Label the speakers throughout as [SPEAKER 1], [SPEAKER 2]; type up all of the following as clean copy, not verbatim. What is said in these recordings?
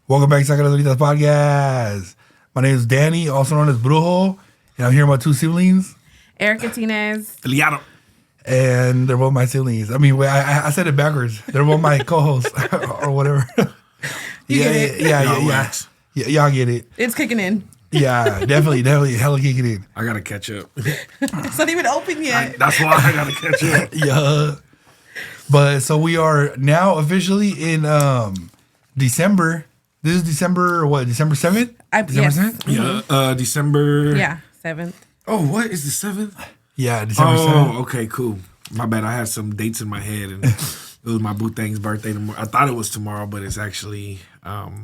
[SPEAKER 1] Welcome back to Sacadoritas Podcast. My name is Danny, also known as Brujo, and I'm here with my two siblings.
[SPEAKER 2] Erica Tinez.
[SPEAKER 3] Liano.
[SPEAKER 1] And they're both my siblings. I mean, I said it backwards. They're both my co-hosts or whatever.
[SPEAKER 2] Get it?
[SPEAKER 1] Yeah. Y'all get it.
[SPEAKER 2] It's kicking in.
[SPEAKER 1] Yeah, definitely, hella kicking in.
[SPEAKER 3] I gotta catch up.
[SPEAKER 2] It's not even open yet.
[SPEAKER 3] That's why I gotta catch up.
[SPEAKER 1] Yeah. But so we are now officially in December. This is December, what, December 7th? December
[SPEAKER 2] Yes.
[SPEAKER 1] 7th?
[SPEAKER 3] Yeah, December.
[SPEAKER 2] Yeah, 7th.
[SPEAKER 3] Oh, what is the 7th?
[SPEAKER 1] Yeah, December 7th.
[SPEAKER 3] Oh, okay, cool. My bad. I had some dates in my head, and it was my boo thing's birthday tomorrow. I thought it was tomorrow, but it's actually the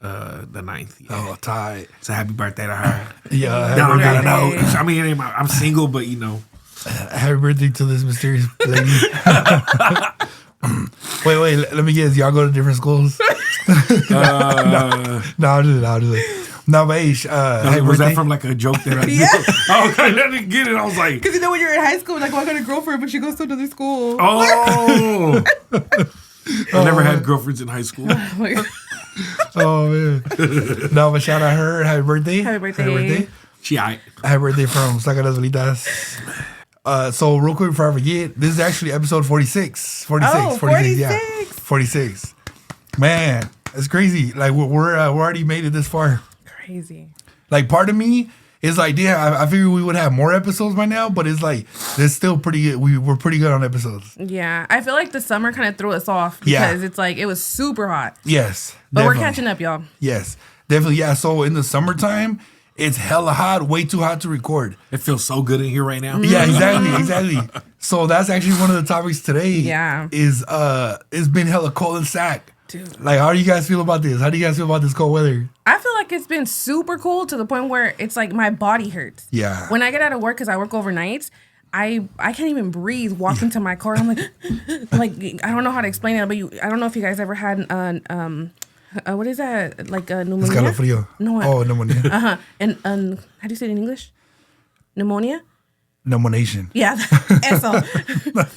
[SPEAKER 3] 9th. Yeah.
[SPEAKER 1] Oh, tight.
[SPEAKER 3] So happy birthday to her.
[SPEAKER 1] Yeah,
[SPEAKER 3] No,
[SPEAKER 1] happy birthday.
[SPEAKER 3] no. I mean, it ain't I'm single, but you know.
[SPEAKER 1] Happy birthday to this mysterious lady. Wait, let me guess. Y'all go to different schools? No, I'll do it. No, but hey,
[SPEAKER 3] was
[SPEAKER 1] birthday.
[SPEAKER 3] that from like a joke that I did?
[SPEAKER 2] Yeah.
[SPEAKER 3] Okay, let me get it. I was like,
[SPEAKER 2] Because you know when you're in high school, like, well, I got a girlfriend, but she goes to another school.
[SPEAKER 3] oh. I never had girlfriends in high school.
[SPEAKER 1] Oh, man. No, but shout out her. Happy birthday.
[SPEAKER 2] Happy birthday.
[SPEAKER 1] Happy birthday.
[SPEAKER 3] She aight.
[SPEAKER 1] Happy birthday from Sacadas Dolitas. So real quick before I forget, this is actually episode 46. 46.
[SPEAKER 2] Oh,
[SPEAKER 1] 46. Yeah.
[SPEAKER 2] 46.
[SPEAKER 1] 46. Man, it's crazy. Like we're already made it this far.
[SPEAKER 2] Crazy.
[SPEAKER 1] Like part of me is like, damn, I figured we would have more episodes by now, but it's like it's still pretty good. We're pretty good on episodes.
[SPEAKER 2] Yeah, I feel like the summer kind of threw us off
[SPEAKER 1] Yeah.
[SPEAKER 2] because it's like it was super hot.
[SPEAKER 1] Yes.
[SPEAKER 2] But
[SPEAKER 1] definitely.
[SPEAKER 2] we're catching up, y'all.
[SPEAKER 1] Yes. Definitely. Yeah. So in the summertime, it's hella hot, way too hot to record.
[SPEAKER 3] It feels so good in here right now.
[SPEAKER 1] Yeah, exactly. So that's actually one of the topics today.
[SPEAKER 2] Yeah.
[SPEAKER 1] Is it's been hella cold in Sac.
[SPEAKER 2] Dude.
[SPEAKER 1] Like, how do you guys feel about this? How do you guys feel about this cold weather?
[SPEAKER 2] I feel like it's been super cool to the point where it's like my body hurts.
[SPEAKER 1] Yeah.
[SPEAKER 2] When I get out of work, because I work overnights, I can't even breathe walking to my car. I'm like, I don't know how to explain it, but I don't know if you guys ever had what is that? Like a pneumonia?
[SPEAKER 1] Escalofrío.
[SPEAKER 2] No.
[SPEAKER 1] Oh, pneumonia.
[SPEAKER 2] And how do you say it in English? Pneumonia?
[SPEAKER 1] Pneumonation.
[SPEAKER 2] Yeah, eso.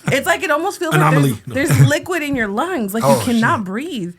[SPEAKER 2] It's like it almost feels
[SPEAKER 3] Anomaly.
[SPEAKER 2] like there's liquid in your lungs, like
[SPEAKER 1] Oh,
[SPEAKER 2] you cannot
[SPEAKER 1] shit.
[SPEAKER 2] breathe.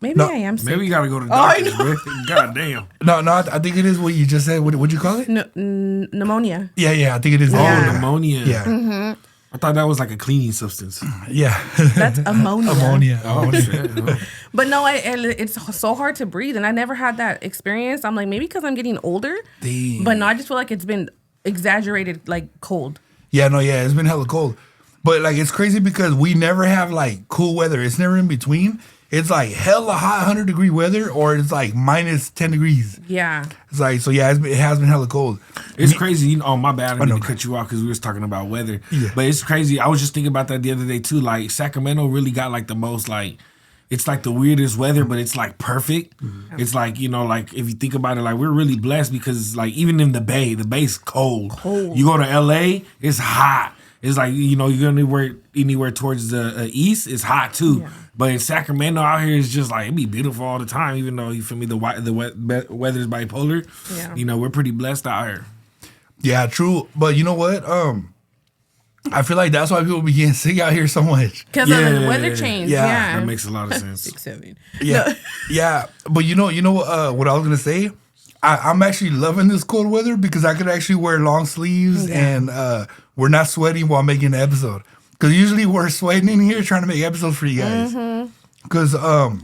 [SPEAKER 2] Maybe
[SPEAKER 1] No,
[SPEAKER 2] I am sick.
[SPEAKER 3] Maybe you gotta go to the
[SPEAKER 2] I
[SPEAKER 3] doctors,
[SPEAKER 2] know.
[SPEAKER 3] bro. God damn.
[SPEAKER 1] No, I think it is what you just said. What'd you call it?
[SPEAKER 2] Pneumonia.
[SPEAKER 1] Yeah, I think it is.
[SPEAKER 3] Oh,
[SPEAKER 2] Yeah.
[SPEAKER 3] pneumonia.
[SPEAKER 1] Yeah.
[SPEAKER 3] I thought that was like a cleaning substance.
[SPEAKER 1] Yeah.
[SPEAKER 2] That's ammonia.
[SPEAKER 1] Ammonia.
[SPEAKER 3] Oh, shit. Oh.
[SPEAKER 2] But no, it's so hard to breathe, and I never had that experience. I'm like, maybe because I'm getting older.
[SPEAKER 1] Damn.
[SPEAKER 2] But no, I just feel like it's been exaggerated, like cold.
[SPEAKER 1] Yeah, it's been hella cold. But like it's crazy because we never have like cool weather. It's never in between. It's like hella hot 100-degree weather or it's like minus 10 degrees.
[SPEAKER 2] Yeah.
[SPEAKER 1] It's like, so yeah, it has been hella cold.
[SPEAKER 3] It's crazy. You know, oh, my bad. I didn't mean
[SPEAKER 1] no.
[SPEAKER 3] to cut you off because we was talking about weather.
[SPEAKER 1] Yeah.
[SPEAKER 3] But it's crazy. I was just thinking about that the other day too. Like Sacramento really got like the most like, it's like the weirdest weather, but it's like perfect. Mm-hmm. It's like, you know, like if you think about it, like we're really blessed because like even in the bay's cold. You go to LA, it's hot. It's like, you know, you go anywhere towards the east, it's hot too. Yeah. But in Sacramento out here, it's just like, it be beautiful all the time, even though, you feel me, the weather's bipolar.
[SPEAKER 2] Yeah.
[SPEAKER 3] You know, we're pretty blessed out here.
[SPEAKER 1] Yeah, true. But you know what? I feel like that's why people be getting sick out here so much.
[SPEAKER 2] Because of the weather change.
[SPEAKER 1] Yeah.
[SPEAKER 2] Yeah.
[SPEAKER 3] That makes a lot of sense.
[SPEAKER 2] 6-7.
[SPEAKER 1] Yeah. Yeah. But you know what I was going to say? I'm actually loving this cold weather because I could actually wear long sleeves and we're not sweating while making the episode. Because usually we're sweating in here trying to make episodes for you guys. Because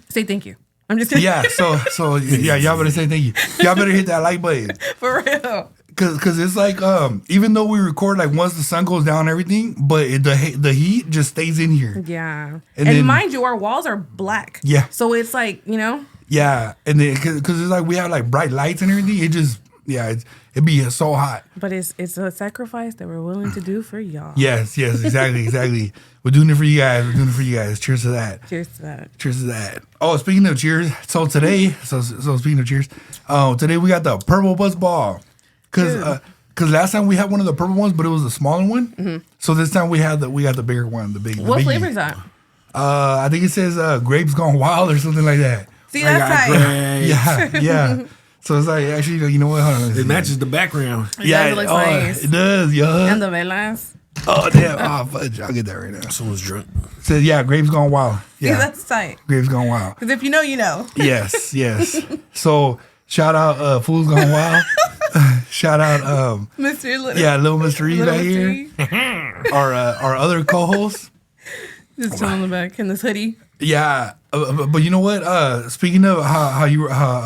[SPEAKER 2] Say thank you. I'm just kidding.
[SPEAKER 1] yeah, so yeah, y'all better say thank you. Y'all better hit that like button.
[SPEAKER 2] For real.
[SPEAKER 1] Cause it's like even though we record like once the sun goes down and everything, but the heat just stays in here.
[SPEAKER 2] Yeah.
[SPEAKER 1] And
[SPEAKER 2] And
[SPEAKER 1] then-
[SPEAKER 2] mind you, our walls are black.
[SPEAKER 1] Yeah.
[SPEAKER 2] So it's like, you know.
[SPEAKER 1] Yeah, and then cause it's like we have like bright lights and everything. It just it'd be so hot.
[SPEAKER 2] But it's a sacrifice that we're willing to do for y'all.
[SPEAKER 1] Yes, exactly. We're doing it for you guys. Cheers to that.
[SPEAKER 2] Cheers to that.
[SPEAKER 1] Cheers to that. Oh, speaking of cheers, so today, so speaking of cheers, today we got the purple buzz ball. Cause last time we had one of the purple ones, but it was a smaller one. Mm-hmm. So this time we got the bigger one, the big.
[SPEAKER 2] What
[SPEAKER 1] biggie.
[SPEAKER 2] flavor is that?
[SPEAKER 1] I think it says grapes gone wild or something like that.
[SPEAKER 2] See, that's like
[SPEAKER 1] Yeah. So it's like actually, you know what? Hold on,
[SPEAKER 3] It matches the background.
[SPEAKER 2] It does look nice.
[SPEAKER 1] It does, yeah.
[SPEAKER 2] And the velas.
[SPEAKER 1] Oh damn! Oh fudge! I'll get that right now.
[SPEAKER 3] Someone's drunk.
[SPEAKER 1] Said yeah, Graves gone wild.
[SPEAKER 2] Yeah,
[SPEAKER 1] Yeah,
[SPEAKER 2] that's tight.
[SPEAKER 1] Graves gone wild.
[SPEAKER 2] Because if you know, you know.
[SPEAKER 1] Yes, yes. So shout out Fools Gone Wild. Shout out
[SPEAKER 2] Mr. Little.
[SPEAKER 1] yeah, Little Mr. E
[SPEAKER 2] Little
[SPEAKER 1] right here.
[SPEAKER 2] Mr. E.
[SPEAKER 1] Our other co-host.
[SPEAKER 2] Just chilling in the back in this hoodie.
[SPEAKER 1] Yeah, but you know what? Speaking of how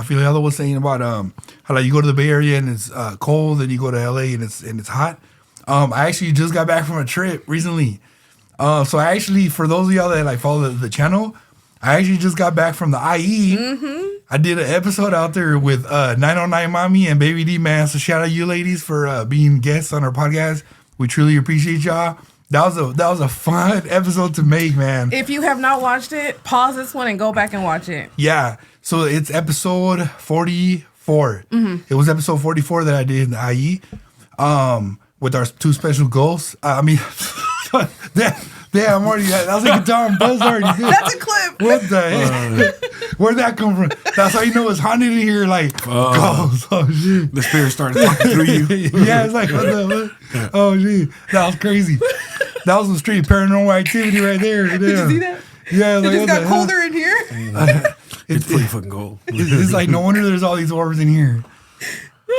[SPEAKER 1] Filiado was saying about how like you go to the Bay Area and it's cold, and you go to LA and it's hot. I actually just got back from a trip recently. So I actually, for those of y'all that like follow the channel, I actually just got back from the IE. Mm-hmm. I did an episode out there with 909 Mommy and Baby D, man. So shout out you ladies for being guests on our podcast. We truly appreciate y'all. That was a fun episode to make, man.
[SPEAKER 2] If you have not watched it, pause this one and go back and watch it.
[SPEAKER 1] Yeah. So it's episode 44. Mm-hmm. It was episode 44 that I did in the IE with our two special ghosts. I mean, I'm already, that was like a Tom Buzz already.
[SPEAKER 2] That's a clip.
[SPEAKER 1] What the heck? Where'd that come from? That's how you know it's haunted in here, like, ghosts. Oh, shit.
[SPEAKER 3] The spirit started walking through you.
[SPEAKER 1] Yeah, it's like, what? Oh, shit. That was crazy. That was some straight paranormal activity right there.
[SPEAKER 2] Did you see that?
[SPEAKER 1] Yeah,
[SPEAKER 2] It
[SPEAKER 1] like,
[SPEAKER 2] just got colder in here.
[SPEAKER 3] It's pretty fucking cold.
[SPEAKER 1] It's like, no wonder there's all these orbs in here.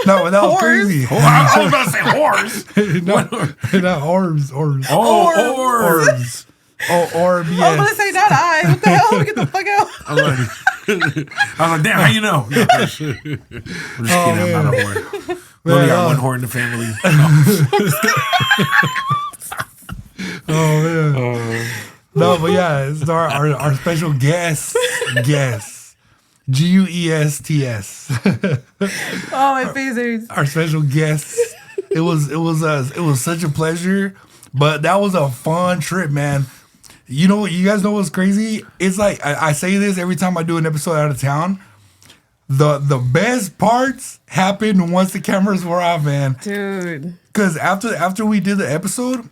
[SPEAKER 1] No, but that was crazy.
[SPEAKER 3] I was about to say horse.
[SPEAKER 1] Not orbs.
[SPEAKER 3] Oh, orbs.
[SPEAKER 1] Oh, orb,
[SPEAKER 2] I was
[SPEAKER 1] yes.
[SPEAKER 2] going to say, not I. What the hell? Get the fuck out.
[SPEAKER 3] I was like, damn, how you know? I'm just kidding. I'm not a whore. We only got one whore in the family.
[SPEAKER 1] Oh, man. No, but yeah, it's our special guest. GUESTS.
[SPEAKER 2] Oh, my face hurts.
[SPEAKER 1] Our special guest. It was such a pleasure, but that was a fun trip, man. You know, you guys know what's crazy? It's like I say this every time I do an episode out of town. The best parts happened once the cameras were off, man.
[SPEAKER 2] Dude.
[SPEAKER 1] Because after we did the episode,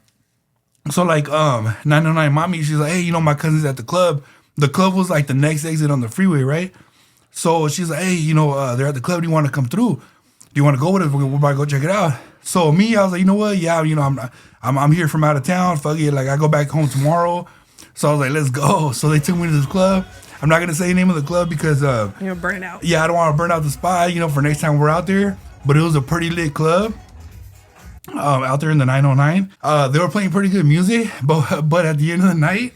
[SPEAKER 1] so like 909 Mommy, she's like, hey, you know, my cousin's at the club. The club was like the next exit on the freeway, right? So she's like, hey, you know, they're at the club. Do you want to come through? Do you want to go with us? We're about to go check it out. So me, I was like, you know what? Yeah, you know, I'm here from out of town. Fuck it. Like, I go back home tomorrow. So I was like, let's go. So they took me to this club. I'm not going to say the name of the club because...
[SPEAKER 2] You're burning out.
[SPEAKER 1] Yeah, I don't want to burn out the spot, you know, for next time we're out there. But it was a pretty lit club out there in the 909. They were playing pretty good music. But at the end of the night,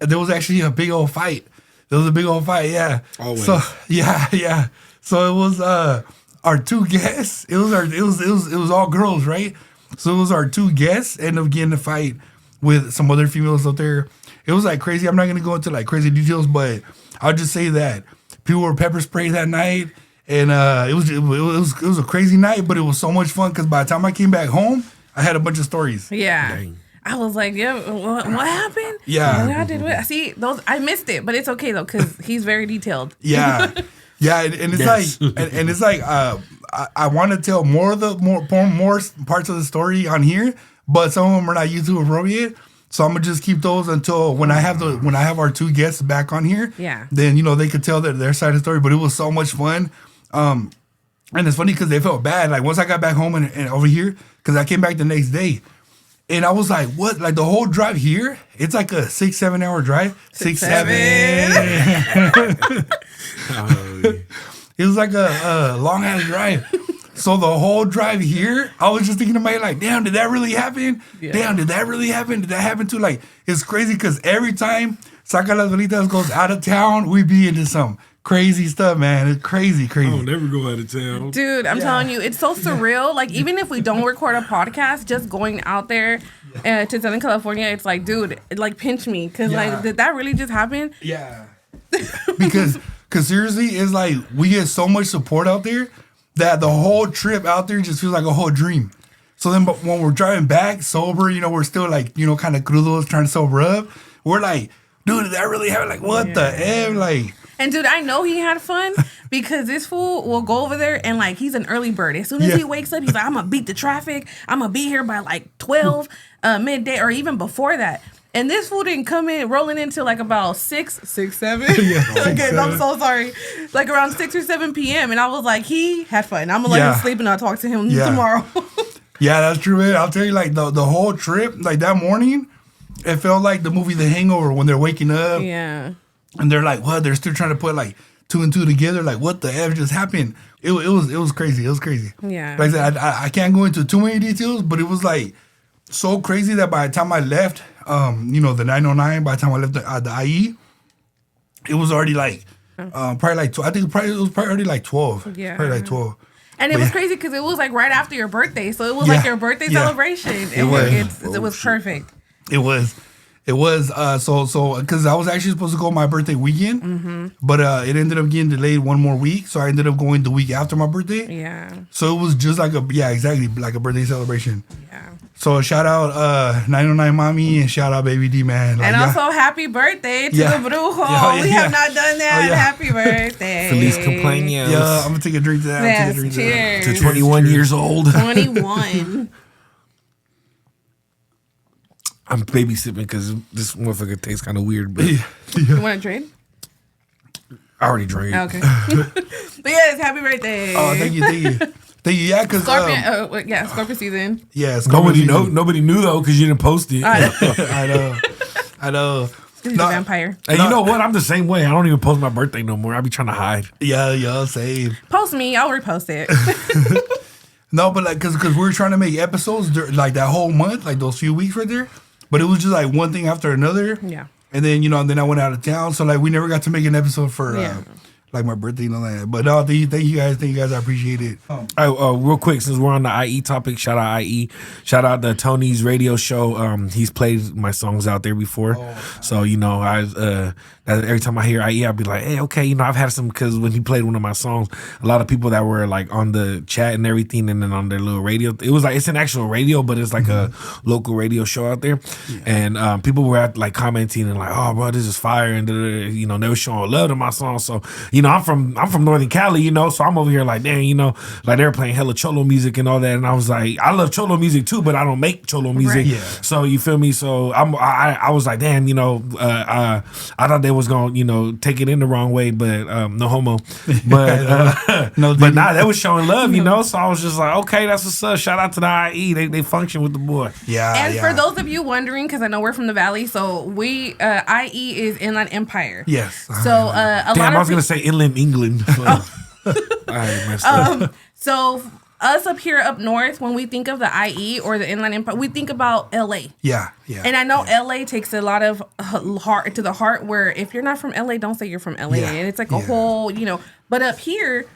[SPEAKER 1] there was actually a big old fight. There was a big old fight, yeah.
[SPEAKER 3] Always.
[SPEAKER 1] So, yeah. So it was our two guests. It was all girls, right? So it was our two guests ended up getting a fight with some other females out there. It was like crazy. I'm not gonna go into like crazy details, but I'll just say that people were pepper sprayed that night, and it was a crazy night, but it was so much fun because by the time I came back home, I had a bunch of stories.
[SPEAKER 2] Yeah.
[SPEAKER 3] Dang.
[SPEAKER 2] I was like, yeah, what happened?
[SPEAKER 1] Yeah.
[SPEAKER 2] I did what? See, those I missed it, but it's okay though because he's very detailed.
[SPEAKER 1] Yeah, yeah, and it's
[SPEAKER 3] Yes.
[SPEAKER 1] like, and it's like, I want to tell more parts of the story on here, but some of them are not YouTube appropriate. So I'm gonna just keep those until when I have our two guests back on here.
[SPEAKER 2] Yeah.
[SPEAKER 1] Then, you know, they could tell their side of the story. But it was so much fun. And it's funny because they felt bad. Like once I got back home and over here, because I came back the next day. And I was like, what? Like the whole drive here, it's like a 6-7 hour drive. 6-7. It was like a long ass drive. So the whole drive here, I was just thinking to myself, like, damn, did that really happen?
[SPEAKER 2] Yeah.
[SPEAKER 1] Damn, did that really happen? Did that happen too? Like, it's crazy because every time Saca las Velitas goes out of town, we be into some crazy stuff, man. It's crazy.
[SPEAKER 3] I don't never go out of town.
[SPEAKER 2] Dude, I'm telling you, it's so surreal. Like, even if we don't record a podcast, just going out there to Southern California, it's like, dude, like, pinch me. Because, like, did that really just happen?
[SPEAKER 1] Yeah. Because seriously, it's like we get so much support out there that the whole trip out there just feels like a whole dream. So then but when we're driving back sober, you know, we're still like, you know, kind of crudos trying to sober up. We're like, dude, did that really happen? Like, what the F? Like...
[SPEAKER 2] And dude, I know he had fun because this fool will go over there and like he's an early bird. As soon as he wakes up, he's like, I'm gonna beat the traffic. I'm gonna be here by like 12 midday or even before that. And this fool didn't come in rolling into like about 6, 7.
[SPEAKER 1] Yeah,
[SPEAKER 2] Okay, I'm so sorry. Like around 6 or 7 p.m. And I was like, he had fun. I'm gonna let him sleep and I'll talk to him tomorrow.
[SPEAKER 1] Yeah, that's true, man. I'll tell you, like the whole trip, like that morning, it felt like the movie The Hangover when they're waking up.
[SPEAKER 2] Yeah.
[SPEAKER 1] And they're like, what? They're still trying to put like 2 and 2 together. Like, what the F just happened? It was crazy. It was crazy.
[SPEAKER 2] Yeah.
[SPEAKER 1] Like I said, I can't go into too many details, but it was like so crazy that by the time I left, the 909, by the time I left the IE, it was already like probably like 12. I think it was probably already like 12.
[SPEAKER 2] Yeah.
[SPEAKER 1] Probably like 12.
[SPEAKER 2] And it was crazy because it was like right after your birthday, so it was like your birthday celebration. It was perfect.
[SPEAKER 1] It was. So because I was actually supposed to go my birthday weekend, but it ended up getting delayed one more week. So I ended up going the week after my birthday.
[SPEAKER 2] Yeah.
[SPEAKER 1] So it was just like exactly like a birthday celebration.
[SPEAKER 2] Yeah.
[SPEAKER 1] So shout out 909 Mommy and shout out Baby D, man. Like,
[SPEAKER 2] and also happy birthday to the Brujo. We have not done that. Happy birthday.
[SPEAKER 3] Feliz cumpleaños.
[SPEAKER 1] Yeah, I'm gonna take a drink to that.
[SPEAKER 2] Yes, cheers.
[SPEAKER 3] To 21 years old.
[SPEAKER 2] 21.
[SPEAKER 3] I'm baby sipping because this motherfucker tastes kind of weird, but
[SPEAKER 2] You want to trade?
[SPEAKER 3] I already drank.
[SPEAKER 2] Okay. But yes, happy birthday.
[SPEAKER 1] Oh, thank you. Yeah, because
[SPEAKER 2] Scorpion. Scorpion season.
[SPEAKER 1] Yeah,
[SPEAKER 3] Nobody knew though because you didn't post it.
[SPEAKER 1] I know.
[SPEAKER 2] He's a vampire.
[SPEAKER 3] Hey, you know what? I'm the same way. I don't even post my birthday no more. I be trying to hide.
[SPEAKER 1] Yeah, same.
[SPEAKER 2] Post me. I'll repost it.
[SPEAKER 1] No, but like, cause we were trying to make episodes like that whole month, like those few weeks right there. But it was just like one thing after another.
[SPEAKER 2] Yeah.
[SPEAKER 1] And then, then I went out of town. So like we never got to make an episode for like my birthday and all that. But no, thank you guys. I appreciate it.
[SPEAKER 3] Real quick, since we're on the IE topic, shout out IE. Shout out to Tony's radio show. He's played my songs out there before. So, every time I hear IE, I'll be like, hey, okay, I've had some, because when he played one of my songs, a lot of people that were like on the chat and everything, and then on their little radio, it was like, it's an actual radio, but it's like a local radio show out there. Yeah. And people were like commenting and like, oh, bro, this is fire. And they were showing love to my song. So, I'm from Northern Cali, so I'm over here like, dang, like they were playing hella Cholo music and all that. And I was like, I love Cholo music too, but I don't make Cholo music.
[SPEAKER 2] Right.
[SPEAKER 1] Yeah.
[SPEAKER 3] So you feel me? So I was like, damn, I thought they was gonna, take it in the wrong way, but no homo. But they was showing love, So I was just like, okay, that's what's up. Shout out to the IE. They function with the boy.
[SPEAKER 1] Yeah.
[SPEAKER 2] And for those of you wondering, because I know we're from the Valley, so we IE is Inland Empire.
[SPEAKER 1] Yes.
[SPEAKER 2] So
[SPEAKER 3] I was gonna say Inland England. I messed up.
[SPEAKER 2] So us up north, when we think of the IE or the Inland Empire, we think about LA.
[SPEAKER 1] Yeah.
[SPEAKER 2] And I know LA takes a lot of heart to the heart, where if you're not from LA, don't say you're from LA.
[SPEAKER 1] Yeah.
[SPEAKER 2] And it's like a whole, but up here,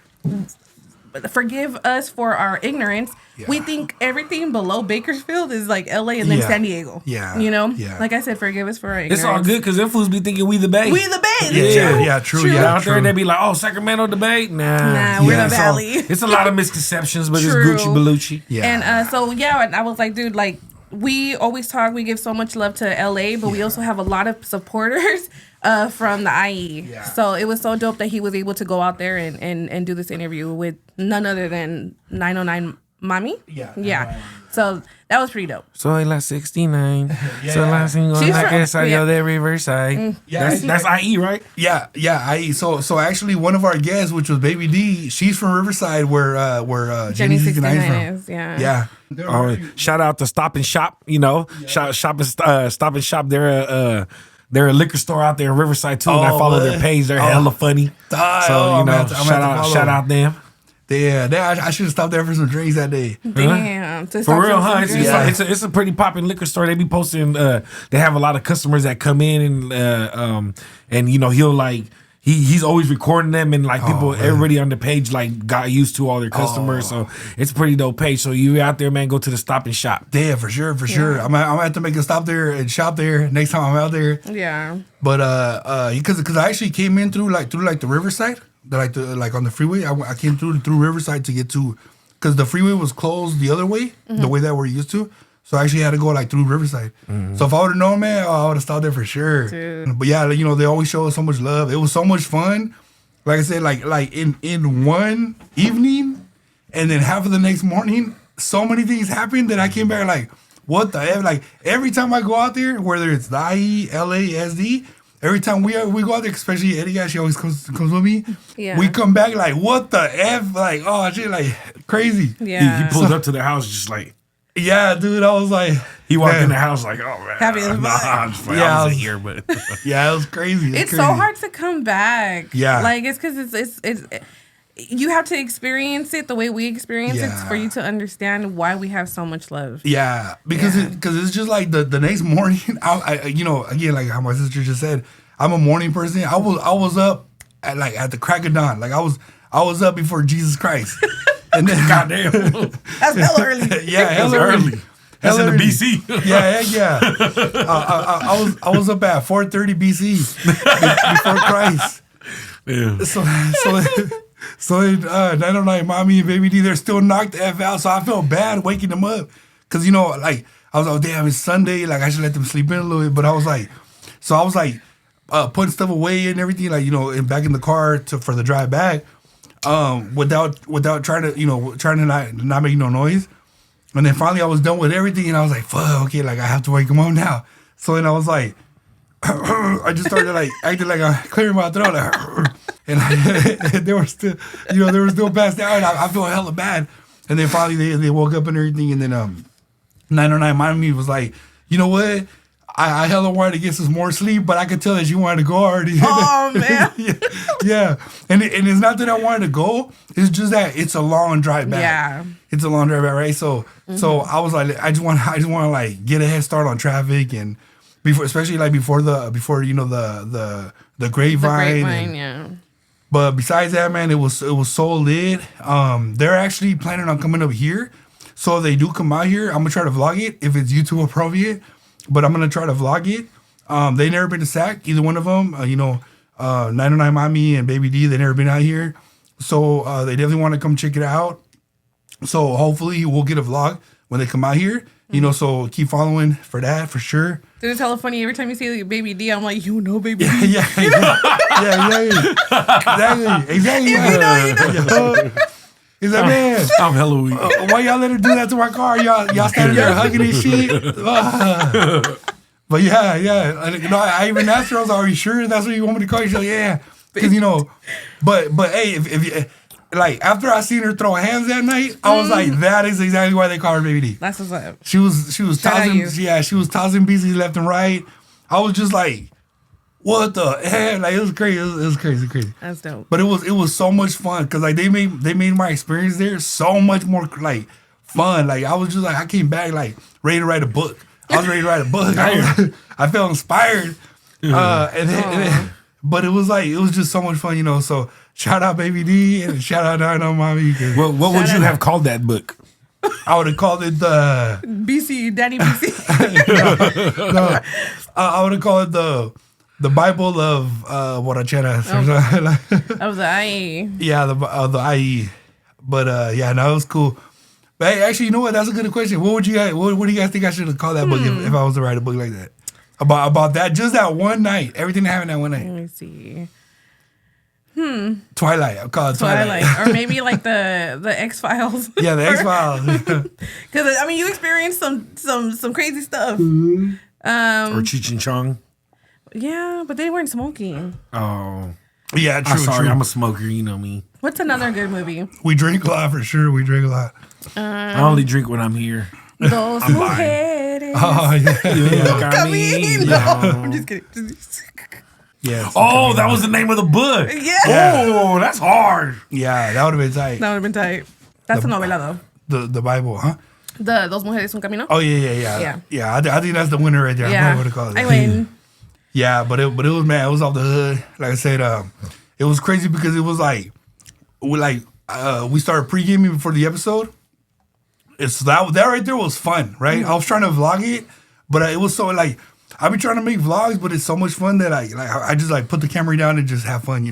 [SPEAKER 2] forgive us for our ignorance. Yeah. We think everything below Bakersfield is like LA and then San Diego.
[SPEAKER 1] Yeah.
[SPEAKER 2] Yeah. Like I said, forgive us for our ignorance.
[SPEAKER 3] It's all good because them fools be thinking we the Bay.
[SPEAKER 2] We the Bay.
[SPEAKER 1] True.
[SPEAKER 3] Yeah, out there they be like, oh, Sacramento the Bay? Nah,
[SPEAKER 2] we're the Valley.
[SPEAKER 3] It's a lot of misconceptions, but it's Gucci Bellucci.
[SPEAKER 2] Yeah. And and I was like, dude, like, we always talk, we give so much love to LA, but we also have a lot of supporters from the IE. Yeah. So it was so dope that he was able to go out there and do this interview with none other than 909 Mommy. Yeah. So that was pretty dope.
[SPEAKER 3] Soy la 69. So la 69. I guess I go there Riverside. That's IE, right?
[SPEAKER 1] Yeah, IE. So actually one of our guests, which was Baby D, she's from Riverside where Jenny 69 is from. Yeah.
[SPEAKER 3] Shout out to Stop and Shop, Stop and Shop. They're a liquor store out there in Riverside too, and I follow their page. They're hella funny. Shout out them.
[SPEAKER 1] Yeah, I should have stopped there for some drinks that day.
[SPEAKER 2] Damn.
[SPEAKER 3] For real, huh? It's a pretty popping liquor store. They be posting, they have a lot of customers that come in and he'll like, he's always recording them, and like everybody on the page like got used to all their customers. So it's a pretty dope page. So you out there, man, go to the Stop and Shop.
[SPEAKER 1] Yeah, for sure. I'm gonna have to make a stop there and shop there next time I'm out there.
[SPEAKER 2] Yeah.
[SPEAKER 1] But because I actually came in through the Riverside. Like on the freeway, I came through Riverside to get to, because the freeway was closed the other way, the way that we're used to. So I actually had to go like through Riverside. Mm-hmm. So if I would have known, man, I would have stopped there for sure. Dude. But yeah, they always show us so much love. It was so much fun. Like I said, like in one evening, and then half of the next morning, so many things happened that I came back like, what the F? Like every time I go out there, whether it's the IE, LA, SD. Every time we go out there, especially Eddie guy, she always comes with me. Yeah. We come back like, what the F? Like, oh shit, like crazy.
[SPEAKER 2] Yeah.
[SPEAKER 3] He pulled up to the house just like,
[SPEAKER 1] Yeah, dude, I was like,
[SPEAKER 3] He walked
[SPEAKER 1] man.
[SPEAKER 3] in the house like, oh man,
[SPEAKER 2] Happy as fuck.
[SPEAKER 3] I'm just playing.
[SPEAKER 1] Yeah,
[SPEAKER 3] I
[SPEAKER 1] I
[SPEAKER 3] was
[SPEAKER 1] was-
[SPEAKER 3] here, but
[SPEAKER 1] Yeah, it was crazy.
[SPEAKER 2] It's
[SPEAKER 1] crazy.
[SPEAKER 2] so hard to come back.
[SPEAKER 1] Yeah.
[SPEAKER 2] Like it's because it's you have to experience it the way we experience it
[SPEAKER 1] Yeah.
[SPEAKER 2] for you to understand why we have so much love.
[SPEAKER 1] Yeah, because
[SPEAKER 2] Yeah.
[SPEAKER 1] it's just like the next morning. I you know, again, like how my sister just said, I'm a morning person. I was up at the crack of dawn. Like I was up before Jesus Christ. And then
[SPEAKER 3] goddamn,
[SPEAKER 2] That's hella early.
[SPEAKER 1] yeah, hella
[SPEAKER 3] early.
[SPEAKER 1] early.
[SPEAKER 3] That's in
[SPEAKER 1] Hella
[SPEAKER 3] the
[SPEAKER 1] early.
[SPEAKER 3] BC.
[SPEAKER 1] Yeah. I was up at 4:30 BC before Christ.
[SPEAKER 3] Yeah.
[SPEAKER 1] So 909 mommy and baby D, they're still knocked the F out. So I felt bad waking them up. Cause you know, like I was like, damn, it's Sunday. Like I should let them sleep in a little bit. But I was like, putting stuff away and everything, like, you know, and back in the car for the drive back, without trying to not make no noise. And then finally I was done with everything and I was like, fuck, okay, like I have to wake them up now. So then I was like, I just started like acting like I'm clearing my throat, like, and they were still, passed out. And I felt hella bad. And then finally they woke up and everything. And then 909 Miami was like, you know what? I hella wanted to get some more sleep, but I could tell that she wanted to go already.
[SPEAKER 2] Oh man.
[SPEAKER 1] Yeah. And it's not that I wanted to go. It's just that it's a long drive back.
[SPEAKER 2] Yeah.
[SPEAKER 1] It's a long drive back, right? So I was like, I just want to like get a head start on traffic and before, especially like before the grapevine.
[SPEAKER 2] Yeah.
[SPEAKER 1] But besides that, man, it was so lit. They're actually planning on coming up here. So if they do come out here, I'm gonna try to vlog it if it's YouTube appropriate. But I'm gonna try to vlog it. They never been to SAC, either one of them. 909 Mommy and Baby D, they never been out here. So they definitely want to come check it out. So hopefully we'll get a vlog when they come out here. You know, so keep following for that for sure.
[SPEAKER 2] Did it tell funny every time you see Baby D? I'm like, you know, Baby D.
[SPEAKER 1] Yeah, exactly.
[SPEAKER 2] If you know, you know.
[SPEAKER 1] He's like, man,
[SPEAKER 3] I'm hella weak.
[SPEAKER 1] why y'all let her do that to my car? Y'all standing there hugging and shit. But yeah. And, I even asked her, I was like, are you sure that's what you want me to call you? She's like, yeah. Because, but hey, if you, like, after I seen her throw hands that night, I was like, that is exactly why they call her Baby D.
[SPEAKER 2] That's what's up.
[SPEAKER 1] She was
[SPEAKER 2] Shout out
[SPEAKER 1] tossing,
[SPEAKER 2] you.
[SPEAKER 1] she was tossing BCs left and right. I was just like, what the heck? Like, it was crazy. It was crazy.
[SPEAKER 2] That's dope.
[SPEAKER 1] But it was so much fun because like they made my experience there so much more like fun. Like I was just like I came back like ready to write a book. I was ready to write a book. I felt inspired. And then, but it was just so much fun, So shout out Baby D and shout out Dino Mommy.
[SPEAKER 3] What would you have called that book?
[SPEAKER 1] I would have called it the
[SPEAKER 2] BC, Daddy BC.
[SPEAKER 1] I would have called it the Bible of Borracheras.
[SPEAKER 2] Of the IE.
[SPEAKER 1] Yeah, the IE. But no, it was cool. But hey, actually, you know what? That's a good question. What do you guys think I should have called that book if I was to write a book like that? About that, just that one night, everything that happened that one
[SPEAKER 2] Let
[SPEAKER 1] night.
[SPEAKER 2] me see.
[SPEAKER 1] Twilight. I'll call it Twilight.
[SPEAKER 2] Or maybe like the X-Files.
[SPEAKER 1] Yeah, the X-Files.
[SPEAKER 2] Because I mean, you experienced some crazy stuff.
[SPEAKER 3] Or Cheech and Chong?
[SPEAKER 2] Yeah, but they weren't smoking.
[SPEAKER 3] Oh.
[SPEAKER 1] Yeah, true,
[SPEAKER 3] I'm sorry,
[SPEAKER 1] true.
[SPEAKER 3] I'm a smoker, you know me.
[SPEAKER 2] What's another good movie?
[SPEAKER 1] We drink a lot for sure. We drink a lot.
[SPEAKER 3] I only drink when I'm here.
[SPEAKER 2] Those
[SPEAKER 3] I'm
[SPEAKER 2] who
[SPEAKER 3] lying.
[SPEAKER 2] had it.
[SPEAKER 1] Oh yeah.
[SPEAKER 2] Come in. No, I'm just kidding.
[SPEAKER 1] Yeah.
[SPEAKER 3] Oh, that was the name of the book.
[SPEAKER 2] Yeah.
[SPEAKER 3] Oh, that's hard.
[SPEAKER 1] Yeah, that would have been tight.
[SPEAKER 2] That would have been tight. That's a novela though.
[SPEAKER 1] The Bible, huh?
[SPEAKER 2] Dos mujeres un camino.
[SPEAKER 1] Oh yeah. Yeah, I think that's the winner right there. I
[SPEAKER 2] Yeah.
[SPEAKER 1] would have called it.
[SPEAKER 2] I win.
[SPEAKER 1] Yeah, but it was, man, it was off the hood. Like I said, it was crazy because it was like we started pre-gaming before the episode. It's that right there was fun, right? I was trying to vlog it, but it was so like I've been trying to make vlogs, but it's so much fun that I just like put the camera down and just have fun,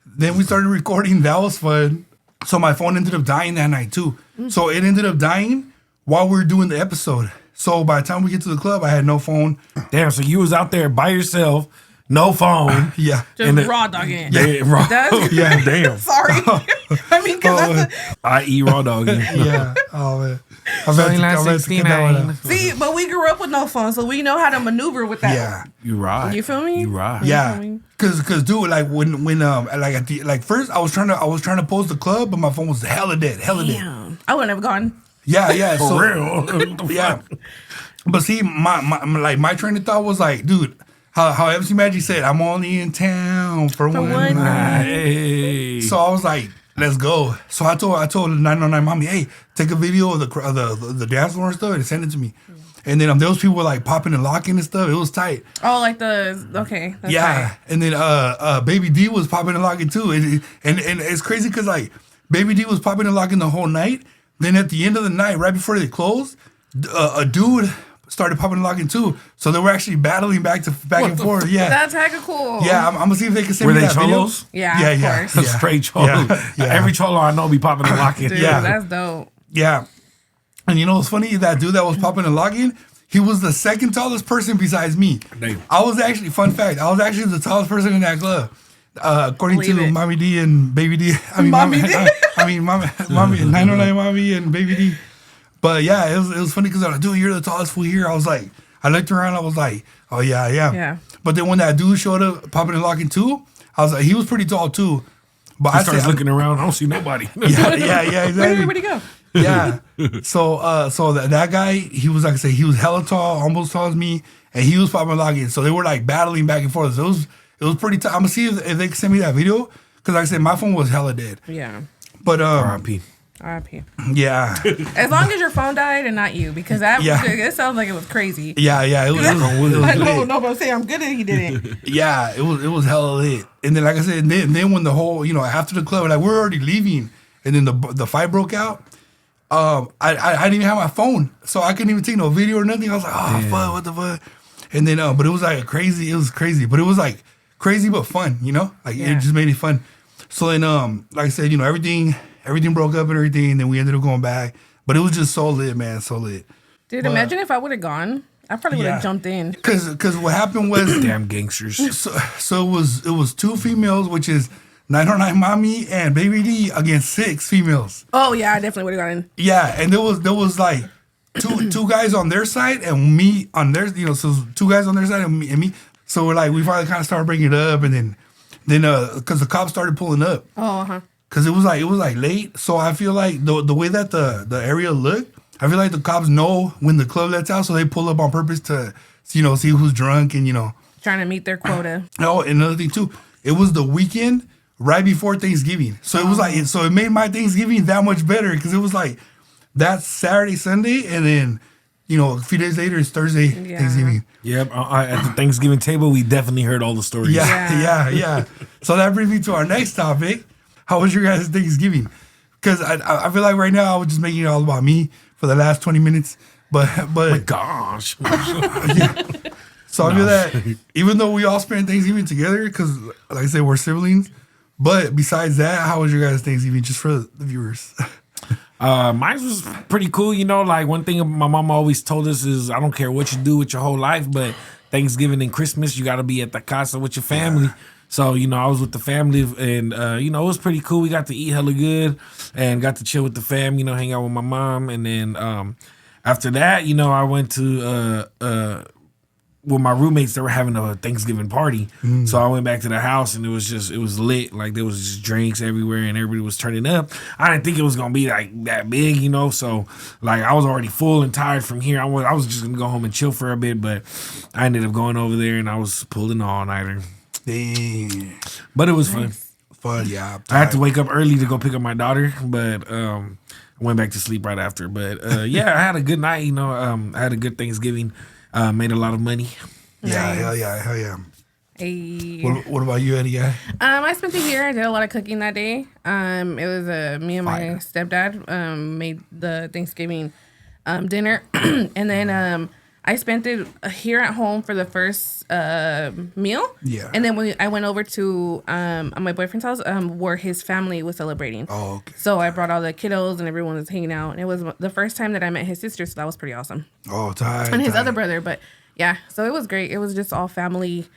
[SPEAKER 1] Then we started recording. That was fun. So my phone ended up dying that night too. So it ended up dying while we were doing the episode. So by the time we get to the club, I had no phone.
[SPEAKER 3] Damn, so you was out there by yourself, no phone.
[SPEAKER 1] Yeah.
[SPEAKER 2] Just raw dogging.
[SPEAKER 3] Yeah, raw.
[SPEAKER 2] That's-
[SPEAKER 3] Yeah, damn.
[SPEAKER 2] Sorry. I mean, because
[SPEAKER 3] I eat raw dog.
[SPEAKER 1] Yeah. Oh man. I'm about to get that one out.
[SPEAKER 2] see, but we grew up with no phone, so we know how to maneuver with that.
[SPEAKER 1] Yeah.
[SPEAKER 3] You right.
[SPEAKER 2] You feel me?
[SPEAKER 3] You right.
[SPEAKER 1] Yeah,
[SPEAKER 2] mean?
[SPEAKER 1] cause dude, like when like at the first I was trying to post the club, but my phone was hella dead.
[SPEAKER 2] Damn. I wouldn't have gone.
[SPEAKER 1] Yeah.
[SPEAKER 3] For
[SPEAKER 1] So
[SPEAKER 3] real. What the
[SPEAKER 1] yeah.
[SPEAKER 3] fuck?
[SPEAKER 1] But see, my train of thought was like, dude, how MC Magic said, I'm only in town for one
[SPEAKER 2] one
[SPEAKER 1] night.
[SPEAKER 3] Hey.
[SPEAKER 1] So I was like, let's go. So I told 909 mommy, hey, take a video of the dance floor and stuff and send it to me. And then those people were like popping and locking and stuff. It was tight.
[SPEAKER 2] Oh, like okay. That's
[SPEAKER 1] Yeah.
[SPEAKER 2] tight.
[SPEAKER 1] And then Baby D was popping and locking too. And it's crazy because like Baby D was popping and locking the whole night. Then at the end of the night, right before they closed, a dude started popping and locking too. So they were actually battling back and forth. Yeah.
[SPEAKER 2] That's hecka cool.
[SPEAKER 1] Yeah, I'm gonna see if they can send
[SPEAKER 3] Were
[SPEAKER 1] me
[SPEAKER 3] they
[SPEAKER 1] that video.
[SPEAKER 3] cholos?
[SPEAKER 2] Yeah, of course.
[SPEAKER 3] Straight cholo.
[SPEAKER 1] Yeah.
[SPEAKER 3] Every cholo I know be popping and locking.
[SPEAKER 2] Dude,
[SPEAKER 1] Yeah.
[SPEAKER 2] that's dope.
[SPEAKER 1] Yeah. And you know what's funny? That dude that was popping and locking, he was the second tallest person besides me.
[SPEAKER 3] Damn.
[SPEAKER 1] I was actually, fun fact, I was actually the tallest person in that club. According
[SPEAKER 2] Believe
[SPEAKER 1] to
[SPEAKER 2] it.
[SPEAKER 1] Mommy D and Baby D. I mean,
[SPEAKER 2] Mommy D?
[SPEAKER 1] Mommy 909 Mommy and Baby D. But yeah, it was funny because I was like, dude, you're the tallest fool here. I was like, I looked around, I was like, oh yeah, I am.
[SPEAKER 2] Yeah.
[SPEAKER 1] But then when that dude showed up, popping and locking too, I was like, he was pretty tall too. But
[SPEAKER 3] I
[SPEAKER 1] I
[SPEAKER 3] started
[SPEAKER 1] said,
[SPEAKER 3] looking around. I don't see nobody.
[SPEAKER 1] yeah,
[SPEAKER 2] Where
[SPEAKER 1] exactly.
[SPEAKER 2] did everybody go?
[SPEAKER 1] Yeah. So that guy, he was like I say, he was hella tall, almost tall as me, and he was popping and locking. So they were like battling back and forth. So it was pretty tough. I'm gonna see if they can send me that video because like I said, my phone was hella dead.
[SPEAKER 2] Yeah.
[SPEAKER 1] But
[SPEAKER 3] R.I.P.
[SPEAKER 2] R.I.P.
[SPEAKER 1] yeah,
[SPEAKER 2] As long as your phone died and not you, because that
[SPEAKER 1] Yeah.
[SPEAKER 2] it sounds like it was crazy.
[SPEAKER 1] yeah, it was
[SPEAKER 2] I know,
[SPEAKER 1] lit.
[SPEAKER 2] no, but I'm saying I'm good that he didn't.
[SPEAKER 1] Yeah, it was hella lit. And then like I said, then when the whole after the club, like we're already leaving, and then the fight broke out. I didn't even have my phone, so I couldn't even take no video or nothing. I was like, oh fuck, what the fuck? And then but it was like crazy. It was crazy, but it was like crazy but fun. Like
[SPEAKER 2] Yeah.
[SPEAKER 1] it just made it fun. So then like I said, everything broke up and everything. And then we ended up going back, but it was just so lit, man, so lit.
[SPEAKER 2] Dude,
[SPEAKER 1] But-
[SPEAKER 2] imagine if I would have gone. I probably would have
[SPEAKER 1] Yeah.
[SPEAKER 2] jumped in.
[SPEAKER 1] Cause what happened was
[SPEAKER 3] Damn gangsters.
[SPEAKER 1] so it was 2 females, which is 909 Mommy and Baby D against 6 females.
[SPEAKER 2] Oh yeah, I definitely would have gone in.
[SPEAKER 1] Yeah, and there was like two guys on their side and me on theirs. So 2 guys on their side and me. So we finally kind of started breaking it up, and then because the cops started pulling up,
[SPEAKER 2] Oh, huh.
[SPEAKER 1] because it was like late. So I feel like the way that the area looked, I feel like the cops know when the club lets out, so they pull up on purpose to see who's drunk and
[SPEAKER 2] Trying to meet their quota.
[SPEAKER 1] Oh, and another thing too, it was the weekend right before Thanksgiving. So it was like, so it made my Thanksgiving that much better because it was like that Saturday, Sunday, and then, a few days later it's Thursday,
[SPEAKER 2] Yeah.
[SPEAKER 1] Thanksgiving.
[SPEAKER 3] Yep. At the Thanksgiving table, we definitely heard all the stories.
[SPEAKER 1] Yeah. So that brings me to our next topic. How was your guys' Thanksgiving? Because I feel like right now I was just making it all about me for the last 20 minutes. But
[SPEAKER 3] Gosh.
[SPEAKER 1] so I feel that even though we all spent Thanksgiving together, because like I said, we're siblings. But besides that, how was your guys' Thanksgiving? Just for the viewers.
[SPEAKER 3] Mine was pretty cool. Like one thing my mom always told us is I don't care what you do with your whole life, but Thanksgiving and Christmas, you got to be at the casa with your family. Yeah. So, I was with the family and, it was pretty cool. We got to eat hella good and got to chill with the fam, hang out with my mom. And then after that, I went to with my roommates. They were having a Thanksgiving party. So I went back to the house and it was lit. Like there was just drinks everywhere and everybody was turning up. I didn't think it was going to be like that big, So like I was already full and tired from here. I was just going to go home and chill for a bit, but I ended up going over there and I was pulling all-nighter.
[SPEAKER 1] Dang.
[SPEAKER 3] But it was fun.
[SPEAKER 1] Fun, yeah.
[SPEAKER 3] I had to wake up early to go pick up my daughter, but I went back to sleep right after. But yeah, I had a good night. I had a good Thanksgiving. Made a lot of money.
[SPEAKER 1] Yeah, hell yeah.
[SPEAKER 2] Hey.
[SPEAKER 1] What about you, Eddie?
[SPEAKER 2] I spent the year. I did a lot of cooking that day. It was me and my
[SPEAKER 1] Fire.
[SPEAKER 2] stepdad made the Thanksgiving dinner, and then I spent it here at home for the first meal.
[SPEAKER 1] Yeah.
[SPEAKER 2] And then I went over to my boyfriend's house where his family was celebrating.
[SPEAKER 1] Oh, okay.
[SPEAKER 2] So I brought all the kiddos and everyone was hanging out. And it was the first time that I met his sister, so that was pretty awesome.
[SPEAKER 1] Oh, tight.
[SPEAKER 2] And his other brother, but yeah. So it was great. It was just all family.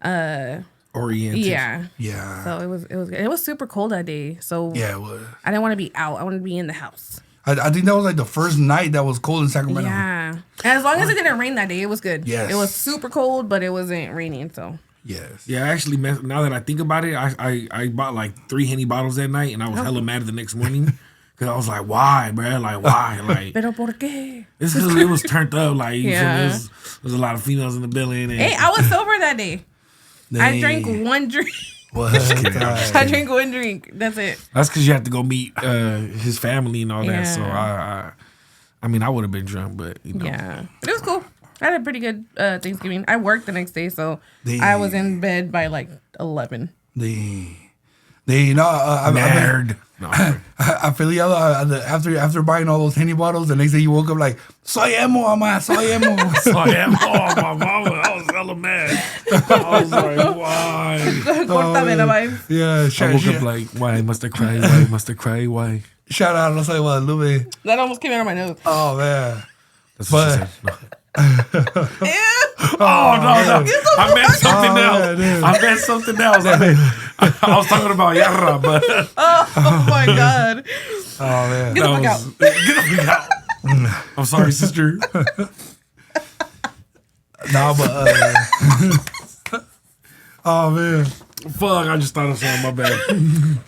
[SPEAKER 3] Oriented.
[SPEAKER 2] Yeah.
[SPEAKER 1] Yeah.
[SPEAKER 2] So it was good. It was super cold that day. So
[SPEAKER 1] Yeah, it was.
[SPEAKER 2] I didn't want to be out. I wanted to be in the house.
[SPEAKER 1] I think that was like the first night that was cold in Sacramento.
[SPEAKER 2] Yeah. And as long as it didn't rain that day, it was good.
[SPEAKER 1] Yes.
[SPEAKER 2] It was super cold, but it wasn't raining. So
[SPEAKER 1] Yes.
[SPEAKER 3] Yeah, actually, now that I think about it, I bought like 3 Henny bottles that night, and I was hella mad the next morning Cause I was like, why, bro? Like, why? Like,
[SPEAKER 2] Pero por qué?
[SPEAKER 3] it's because it was turned up. Like, you feel me?
[SPEAKER 2] Yeah.
[SPEAKER 3] There's a lot of females in the building. And
[SPEAKER 2] Hey, I was sober that day. I drank one drink.
[SPEAKER 1] What?
[SPEAKER 2] I drank one drink. That's it.
[SPEAKER 3] that's because you have to go meet his family and all that.
[SPEAKER 2] Yeah.
[SPEAKER 3] So I mean, I would have been drunk, but you know.
[SPEAKER 2] Yeah. But it was cool. I had a pretty good Thanksgiving. I worked the next day, so
[SPEAKER 1] They-
[SPEAKER 2] I was in bed by like 11.
[SPEAKER 1] They no,
[SPEAKER 3] Nerd. No,
[SPEAKER 1] I feel you after buying all those Henny bottles, the next day you woke up like soy emo, ama, soy emo.
[SPEAKER 3] so I am. Oh, my mama, I was hella mad. I was like, why?
[SPEAKER 2] Córtame la vibe.
[SPEAKER 1] Yeah,
[SPEAKER 3] I woke up like, why must I cry? Why must I cry? Why?
[SPEAKER 1] shout out, no sé what, Lube.
[SPEAKER 2] That almost came out of my nose.
[SPEAKER 1] Oh man,
[SPEAKER 3] That's what she
[SPEAKER 1] But-
[SPEAKER 3] said. No.
[SPEAKER 2] Ew.
[SPEAKER 3] Oh no! I meant something
[SPEAKER 1] Oh,
[SPEAKER 3] else.
[SPEAKER 1] yeah, dude.
[SPEAKER 3] I meant something else. I was talking about Yarra, but
[SPEAKER 2] Oh my God.
[SPEAKER 1] oh man.
[SPEAKER 2] Get the fuck out.
[SPEAKER 3] Get the fuck out. I'm sorry, sister.
[SPEAKER 1] Nah, but oh man.
[SPEAKER 3] Fuck! I just thought of something. My bad.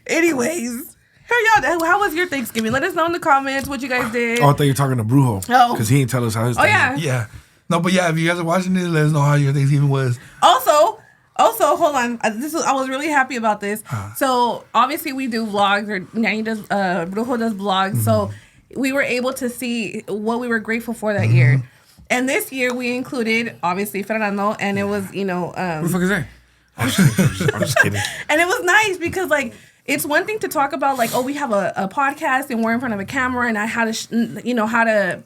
[SPEAKER 2] Anyways, how was your Thanksgiving? Let us know in the comments what you guys did.
[SPEAKER 3] Oh, I thought you were talking to Brujo.
[SPEAKER 2] Oh.
[SPEAKER 3] Because he didn't tell us how his.
[SPEAKER 2] Oh, yeah.
[SPEAKER 1] Yeah. No, but yeah, if you guys are watching this, let us know how your Thanksgiving was.
[SPEAKER 2] Also, hold on. I was really happy about this. So obviously we do vlogs, or Nanny does, Brujo does vlogs. So we were able to see what we were grateful for that year. And this year we included obviously Fernando, and it was
[SPEAKER 3] What the fuck is that? I'm just kidding.
[SPEAKER 2] and it was nice because like it's one thing to talk about like, oh, we have a podcast and we're in front of a camera and how to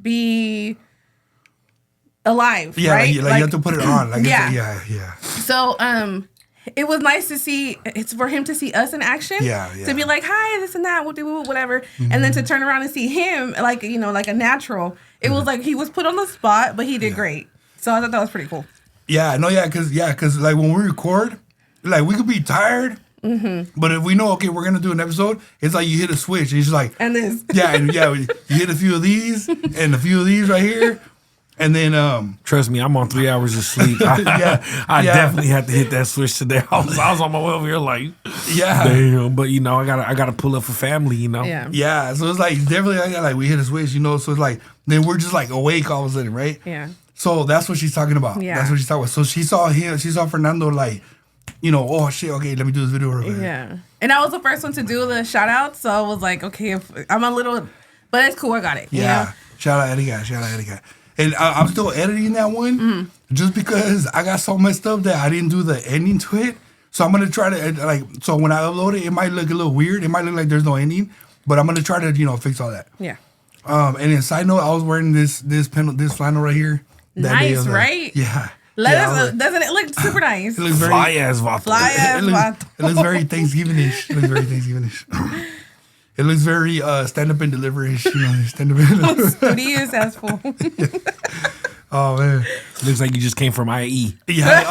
[SPEAKER 2] be alive,
[SPEAKER 1] Yeah,
[SPEAKER 2] right?
[SPEAKER 1] like you have to put it on. Like
[SPEAKER 2] Yeah.
[SPEAKER 1] yeah.
[SPEAKER 2] So it was nice to see. It's for him to see us in action.
[SPEAKER 1] Yeah.
[SPEAKER 2] To be like, hi, this and that, whatever, and then to turn around and see him like like a natural. It was like he was put on the spot, but he did great. So I thought that was pretty cool.
[SPEAKER 1] Yeah, no, cause like when we record, like we could be tired, but if we know, okay, we're gonna do an episode, it's like you hit a switch. It's just like,
[SPEAKER 2] And this,
[SPEAKER 1] you hit a few of these and a few of these right here, and then
[SPEAKER 3] Trust me, I'm on 3 hours of sleep. I
[SPEAKER 1] Yeah.
[SPEAKER 3] definitely had to hit that switch today. I was on my way over here like,
[SPEAKER 1] yeah,
[SPEAKER 3] damn. But I gotta pull up for family.
[SPEAKER 2] yeah,
[SPEAKER 1] yeah. So it's like definitely like we hit a switch, So it's like then we're just like awake all of a sudden, right?
[SPEAKER 2] yeah.
[SPEAKER 1] So that's what she's talking about.
[SPEAKER 2] Yeah.
[SPEAKER 1] That's what she's talking about. So she saw Fernando like, oh shit, okay, let me do this video real quick.
[SPEAKER 2] Yeah. And I was the first one to do the shout out, so I was like, okay, if I'm a little, but it's cool, I got it. you
[SPEAKER 1] Yeah.
[SPEAKER 2] know?
[SPEAKER 1] Shout out Eddie guy. And I'm still editing that one just because I got so messed up that I didn't do the ending to it. So I'm gonna try to so when I upload it, it might look a little weird. It might look like there's no ending, but I'm gonna try to fix all that.
[SPEAKER 2] Yeah.
[SPEAKER 1] And then side note, I was wearing this flannel right here. that day
[SPEAKER 2] Nice,
[SPEAKER 1] of the-
[SPEAKER 2] right?
[SPEAKER 1] Yeah.
[SPEAKER 2] Let
[SPEAKER 1] Yeah,
[SPEAKER 2] us, doesn't it look super nice?
[SPEAKER 1] It looks very
[SPEAKER 3] fly ass vato.
[SPEAKER 2] Fly ass vato.
[SPEAKER 1] it looks very Thanksgiving-ish. It looks very stand up and deliver-ish. Stand up and deliver.
[SPEAKER 2] Studious as full.
[SPEAKER 1] Oh man.
[SPEAKER 3] Looks like you just came from IE.
[SPEAKER 1] Yeah.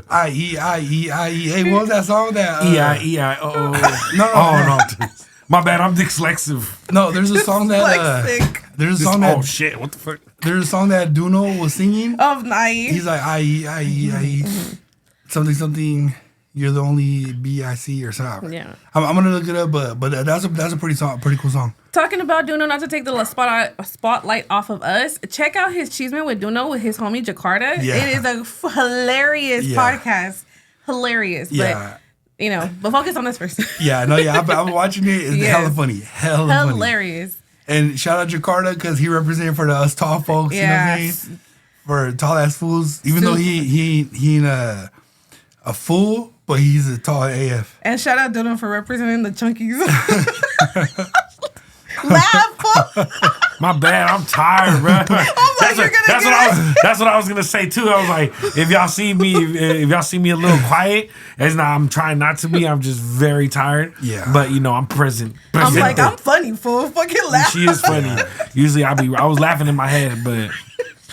[SPEAKER 1] I-E. Hey, what was that song that?
[SPEAKER 3] E-I-E-I-O.
[SPEAKER 1] No.
[SPEAKER 3] Oh, no. My bad, I'm dyslexive.
[SPEAKER 1] No, there's a song that.
[SPEAKER 2] Dyslexic.
[SPEAKER 1] There's a song that.
[SPEAKER 3] Oh, shit, what the fuck?
[SPEAKER 1] There's a song that Duno was singing.
[SPEAKER 2] Of night.
[SPEAKER 1] He's like I-E. Something. You're the only B-I-C or something.
[SPEAKER 2] Yeah.
[SPEAKER 1] I'm gonna look it up, but that's a pretty cool song.
[SPEAKER 2] Talking about Duno, not to take the spotlight off of us, check out his Cheeseman with Duno with his homie Jakarta.
[SPEAKER 1] Yeah.
[SPEAKER 2] It is a hilarious
[SPEAKER 1] Yeah.
[SPEAKER 2] podcast. Hilarious.
[SPEAKER 1] Yeah.
[SPEAKER 2] But focus on this first.
[SPEAKER 1] Yeah, no, yeah, I'm watching it. It's
[SPEAKER 2] Yes.
[SPEAKER 1] hella funny. Hella funny.
[SPEAKER 2] Hilarious.
[SPEAKER 1] And shout out Jakarta because he represented for us tall folks. You know what I mean?
[SPEAKER 2] Yes.
[SPEAKER 1] For tall ass fools. Even though he ain't a fool, but he's a tall AF.
[SPEAKER 2] And shout out Duno for representing the Chunkies. Laugh.
[SPEAKER 3] My bad, I'm tired, bro. That's what I was gonna say too. I was like, if y'all see me a little quiet, I'm trying not to be. I'm just very tired.
[SPEAKER 1] Yeah.
[SPEAKER 3] But I'm present.
[SPEAKER 2] I'm like, I'm funny, fool. Fucking laugh.
[SPEAKER 3] She is funny. Usually I was laughing in my head, but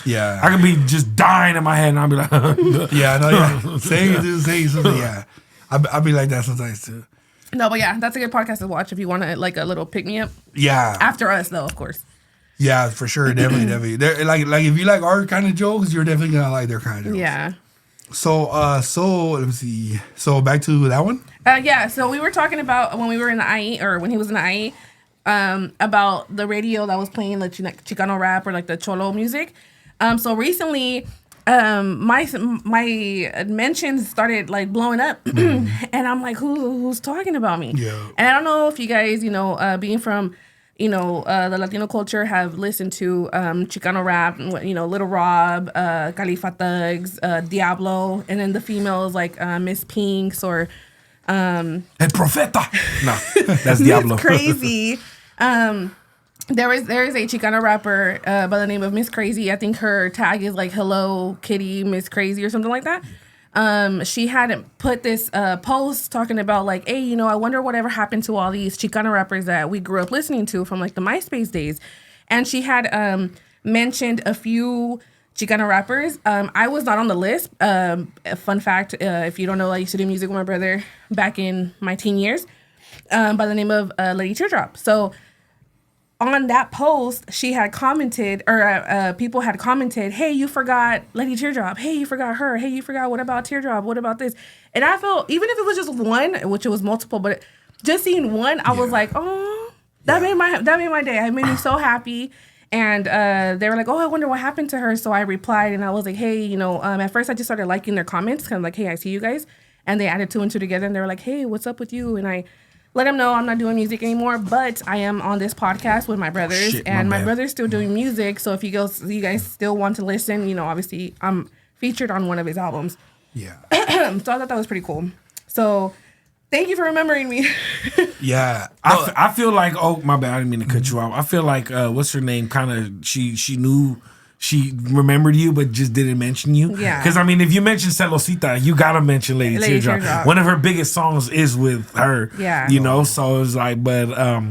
[SPEAKER 1] Yeah.
[SPEAKER 3] I could be just dying in my head and I'll be like,
[SPEAKER 1] Yeah, no, yeah. Saying something, yeah. I'll be like that sometimes too.
[SPEAKER 2] No, but yeah, that's a good podcast to watch if you want to like a little pick me up.
[SPEAKER 1] Yeah.
[SPEAKER 2] After us, though, of course.
[SPEAKER 1] Yeah, for sure. Definitely. They're, like if you like our kind of jokes, you're definitely gonna like their kind of jokes.
[SPEAKER 2] Yeah.
[SPEAKER 1] So let me see. So back to that one.
[SPEAKER 2] Yeah, so we were talking about when we were in the IE, or when he was in the IE, about the radio that was playing like Chicano rap or like the Cholo music. So recently, my mentions started like blowing up, and I'm like, who's talking about me?
[SPEAKER 1] Yeah.
[SPEAKER 2] And I don't know if you guys, being from, the Latino culture, have listened to Chicano rap, Little Rob, Califa Thugs, Diablo, and then the females like Miss Pinks or
[SPEAKER 3] El Profeta. No, that's Diablo.
[SPEAKER 2] Miss Crazy. There is a Chicana rapper by the name of Miss Crazy. I think her tag is like Hello Kitty Miss Crazy or something like that. She had put this post talking about like, hey, I wonder whatever happened to all these Chicana rappers that we grew up listening to from like the MySpace days. And she had mentioned a few Chicana rappers. I was not on the list. A fun fact, if you don't know, I used to do music with my brother back in my teen years by the name of Lady Teardrop. So on that post, she had commented, or people had commented, hey, you forgot Lady Teardrop. Hey, you forgot her. Hey, you forgot, what about Teardrop? What about this? And I felt, even if it was just one, which it was multiple, but just seeing one, I was like, oh, that made my day. It made me so happy. And they were like, oh, I wonder what happened to her. So I replied, and I was like, hey, at first I just started liking their comments, kind of like, hey, I see you guys. And they added 2 and 2 together, and they were like, hey, what's up with you? And I let them know I'm not doing music anymore, but I am on this podcast with my brothers, and my brother's still doing music. So if you guys still want to listen, obviously I'm featured on one of his albums.
[SPEAKER 1] Yeah.
[SPEAKER 2] So I thought that was pretty cool. So thank you for remembering me.
[SPEAKER 1] Yeah.
[SPEAKER 3] I feel like, oh, my bad, I didn't mean to cut you off. I feel like, what's her name? Kind of, she knew, she remembered you, but just didn't mention you.
[SPEAKER 2] Yeah.
[SPEAKER 3] Because, I mean, if you mention Celosita, you got to mention Lady Teardrop. One of her biggest songs is with her.
[SPEAKER 2] Yeah.
[SPEAKER 3] So it's like, but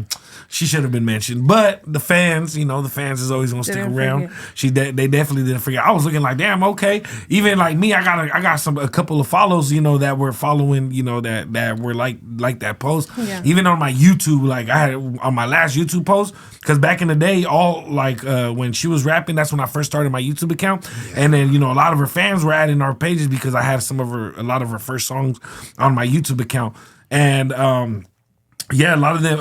[SPEAKER 3] she should have been mentioned. But the fans, the fans is always going to stick around. They definitely didn't forget. I was looking like, damn, okay. Even like me, I got a couple of follows, that were following, that were like that post. Yeah. Even on my YouTube, like I had on my last YouTube post, because back in the day, all like when she was rapping, that's when I first started my YouTube account. Yeah. And then, a lot of her fans were adding our pages because I had a lot of her first songs on my YouTube account. And yeah, a lot of them.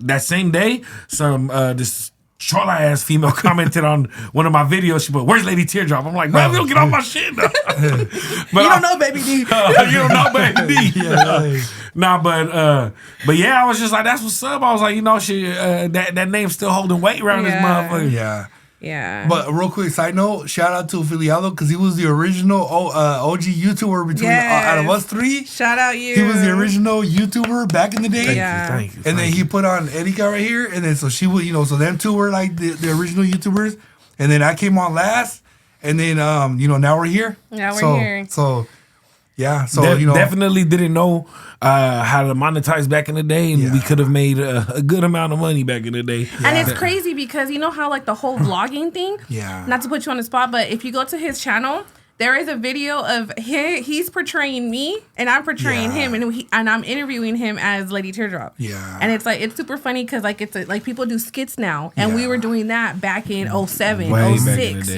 [SPEAKER 3] That same day, this chola ass female commented on one of my videos. She put, "Where's Lady Teardrop?" I'm like, "Man, we don't get off my shit." But
[SPEAKER 2] you don't know, baby D.
[SPEAKER 3] You don't know, baby D. But yeah, I was just like, "That's what's up." I was like, she that name's still holding weight around this motherfucker.
[SPEAKER 1] Yeah.
[SPEAKER 2] Yeah.
[SPEAKER 1] But real quick side note, shout out to Filiado because he was the original OG YouTuber between out of us three.
[SPEAKER 2] Shout out you.
[SPEAKER 1] He was the original YouTuber back in the day.
[SPEAKER 3] Thank you.
[SPEAKER 1] And then he put on Erika right here, and then so she would, so them two were like the original YouTubers, and then I came on last, and then now we're here.
[SPEAKER 2] Now we're here.
[SPEAKER 1] So yeah, so
[SPEAKER 3] definitely didn't know how to monetize back in the day, and we could have made a good amount of money back in the day.
[SPEAKER 2] Yeah. And it's crazy because how like the whole vlogging thing.
[SPEAKER 1] Yeah.
[SPEAKER 2] Not to put you on the spot, but if you go to his channel, there is a video of he's portraying me, and I'm portraying him, and I'm interviewing him as Lady Teardrop.
[SPEAKER 1] Yeah.
[SPEAKER 2] And it's super funny because like it's like people do skits now, and we were doing that back in 07,
[SPEAKER 3] Way
[SPEAKER 2] 06,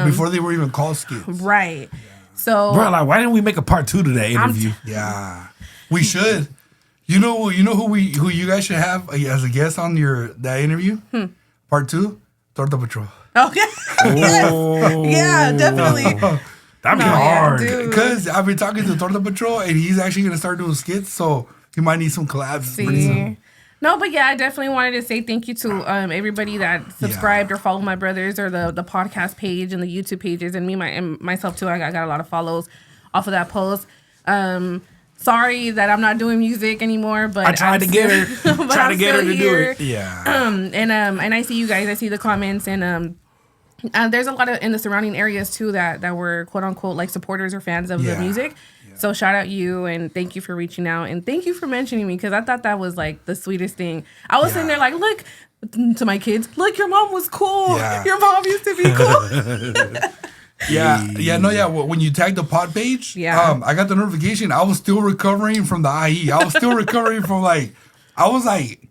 [SPEAKER 1] before they were even called skits.
[SPEAKER 2] Right. So,
[SPEAKER 3] bro, like, why didn't we make a part 2 to that interview?
[SPEAKER 1] Yeah, we should. You know who you guys should have as a guest on that interview? Part 2, Torta Patrol.
[SPEAKER 2] Okay. Yes. Yeah, definitely.
[SPEAKER 3] That'd be hard.
[SPEAKER 1] Because I've been talking to Torta Patrol, and he's actually gonna start doing skits, so he might need some collabs pretty soon.
[SPEAKER 2] No, but yeah, I definitely wanted to say thank you to everybody that subscribed or followed my brothers or the podcast page and the YouTube pages, and myself too. I got a lot of follows off of that post. Sorry that I'm not doing music anymore, but
[SPEAKER 3] I tried to get her. Trying to get her to do it.
[SPEAKER 1] Yeah.
[SPEAKER 2] And I see you guys. I see the comments, and there's a lot of in the surrounding areas too that were quote unquote like supporters or fans of the music. So shout out you, and thank you for reaching out, and thank you for mentioning me because I thought that was like the sweetest thing. I was sitting there like, look to my kids, look, your mom was cool.
[SPEAKER 1] Yeah.
[SPEAKER 2] Your mom used to be cool.
[SPEAKER 1] When you tagged the pod page,
[SPEAKER 2] I
[SPEAKER 1] got the notification. I was still recovering from the IE. I was still recovering from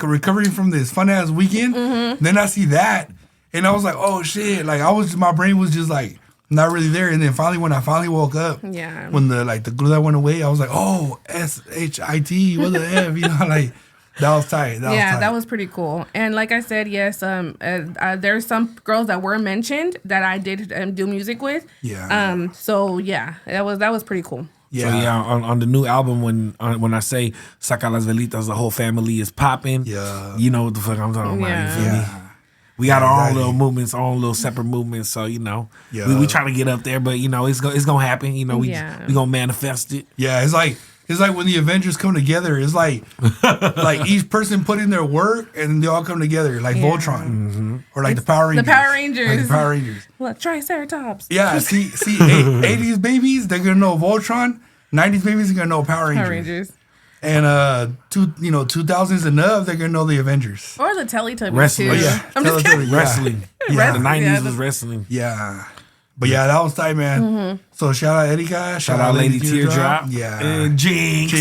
[SPEAKER 1] recovering from this fun ass weekend. Mm-hmm. Then I see that, and I was like, oh shit! Like my brain was just like. not really there. And then finally, when I finally woke up,
[SPEAKER 2] Yeah.
[SPEAKER 1] when the glue that went away, I was like, oh, SHIT, what the F, you know, like that was tight.
[SPEAKER 2] That was pretty cool. And like I said, yes, there's some girls that were mentioned that I did do music with.
[SPEAKER 1] Yeah.
[SPEAKER 2] So yeah, that was pretty cool.
[SPEAKER 1] Yeah.
[SPEAKER 3] So yeah, on the new album, when I say Saca las Velitas, the whole family is popping.
[SPEAKER 1] Yeah.
[SPEAKER 3] You know what the fuck I'm talking about. You feel me?
[SPEAKER 1] Yeah.
[SPEAKER 3] We got our own
[SPEAKER 1] exactly.
[SPEAKER 3] little movements, our own little separate movements. So you know,
[SPEAKER 1] Yeah.
[SPEAKER 3] we trying to get up there, but you know, it's gonna happen. You know, we gonna manifest it.
[SPEAKER 1] Yeah, it's like when the Avengers come together. It's like each person put in their work and they all come together, like Voltron or like the Power Rangers.
[SPEAKER 2] The Power Rangers.
[SPEAKER 1] Like the Power Rangers.
[SPEAKER 2] Well, Triceratops.
[SPEAKER 1] Yeah, see, 80s babies, they're gonna know Voltron. 90s babies are gonna know Power Rangers.
[SPEAKER 2] Power Rangers.
[SPEAKER 1] And 2000s and up, they're gonna know the Avengers.
[SPEAKER 2] Or the Teletubbies
[SPEAKER 3] Wrestling.
[SPEAKER 2] too.
[SPEAKER 3] Oh, yeah.
[SPEAKER 2] I'm just kidding.
[SPEAKER 3] Wrestling.
[SPEAKER 1] Yeah.
[SPEAKER 3] The 90s was wrestling.
[SPEAKER 1] Yeah. But yeah, that was tight, man.
[SPEAKER 2] Mm-hmm.
[SPEAKER 1] So shout out Erika.
[SPEAKER 3] Shout out Lady Teardrop.
[SPEAKER 1] Yeah.
[SPEAKER 3] And Jinx.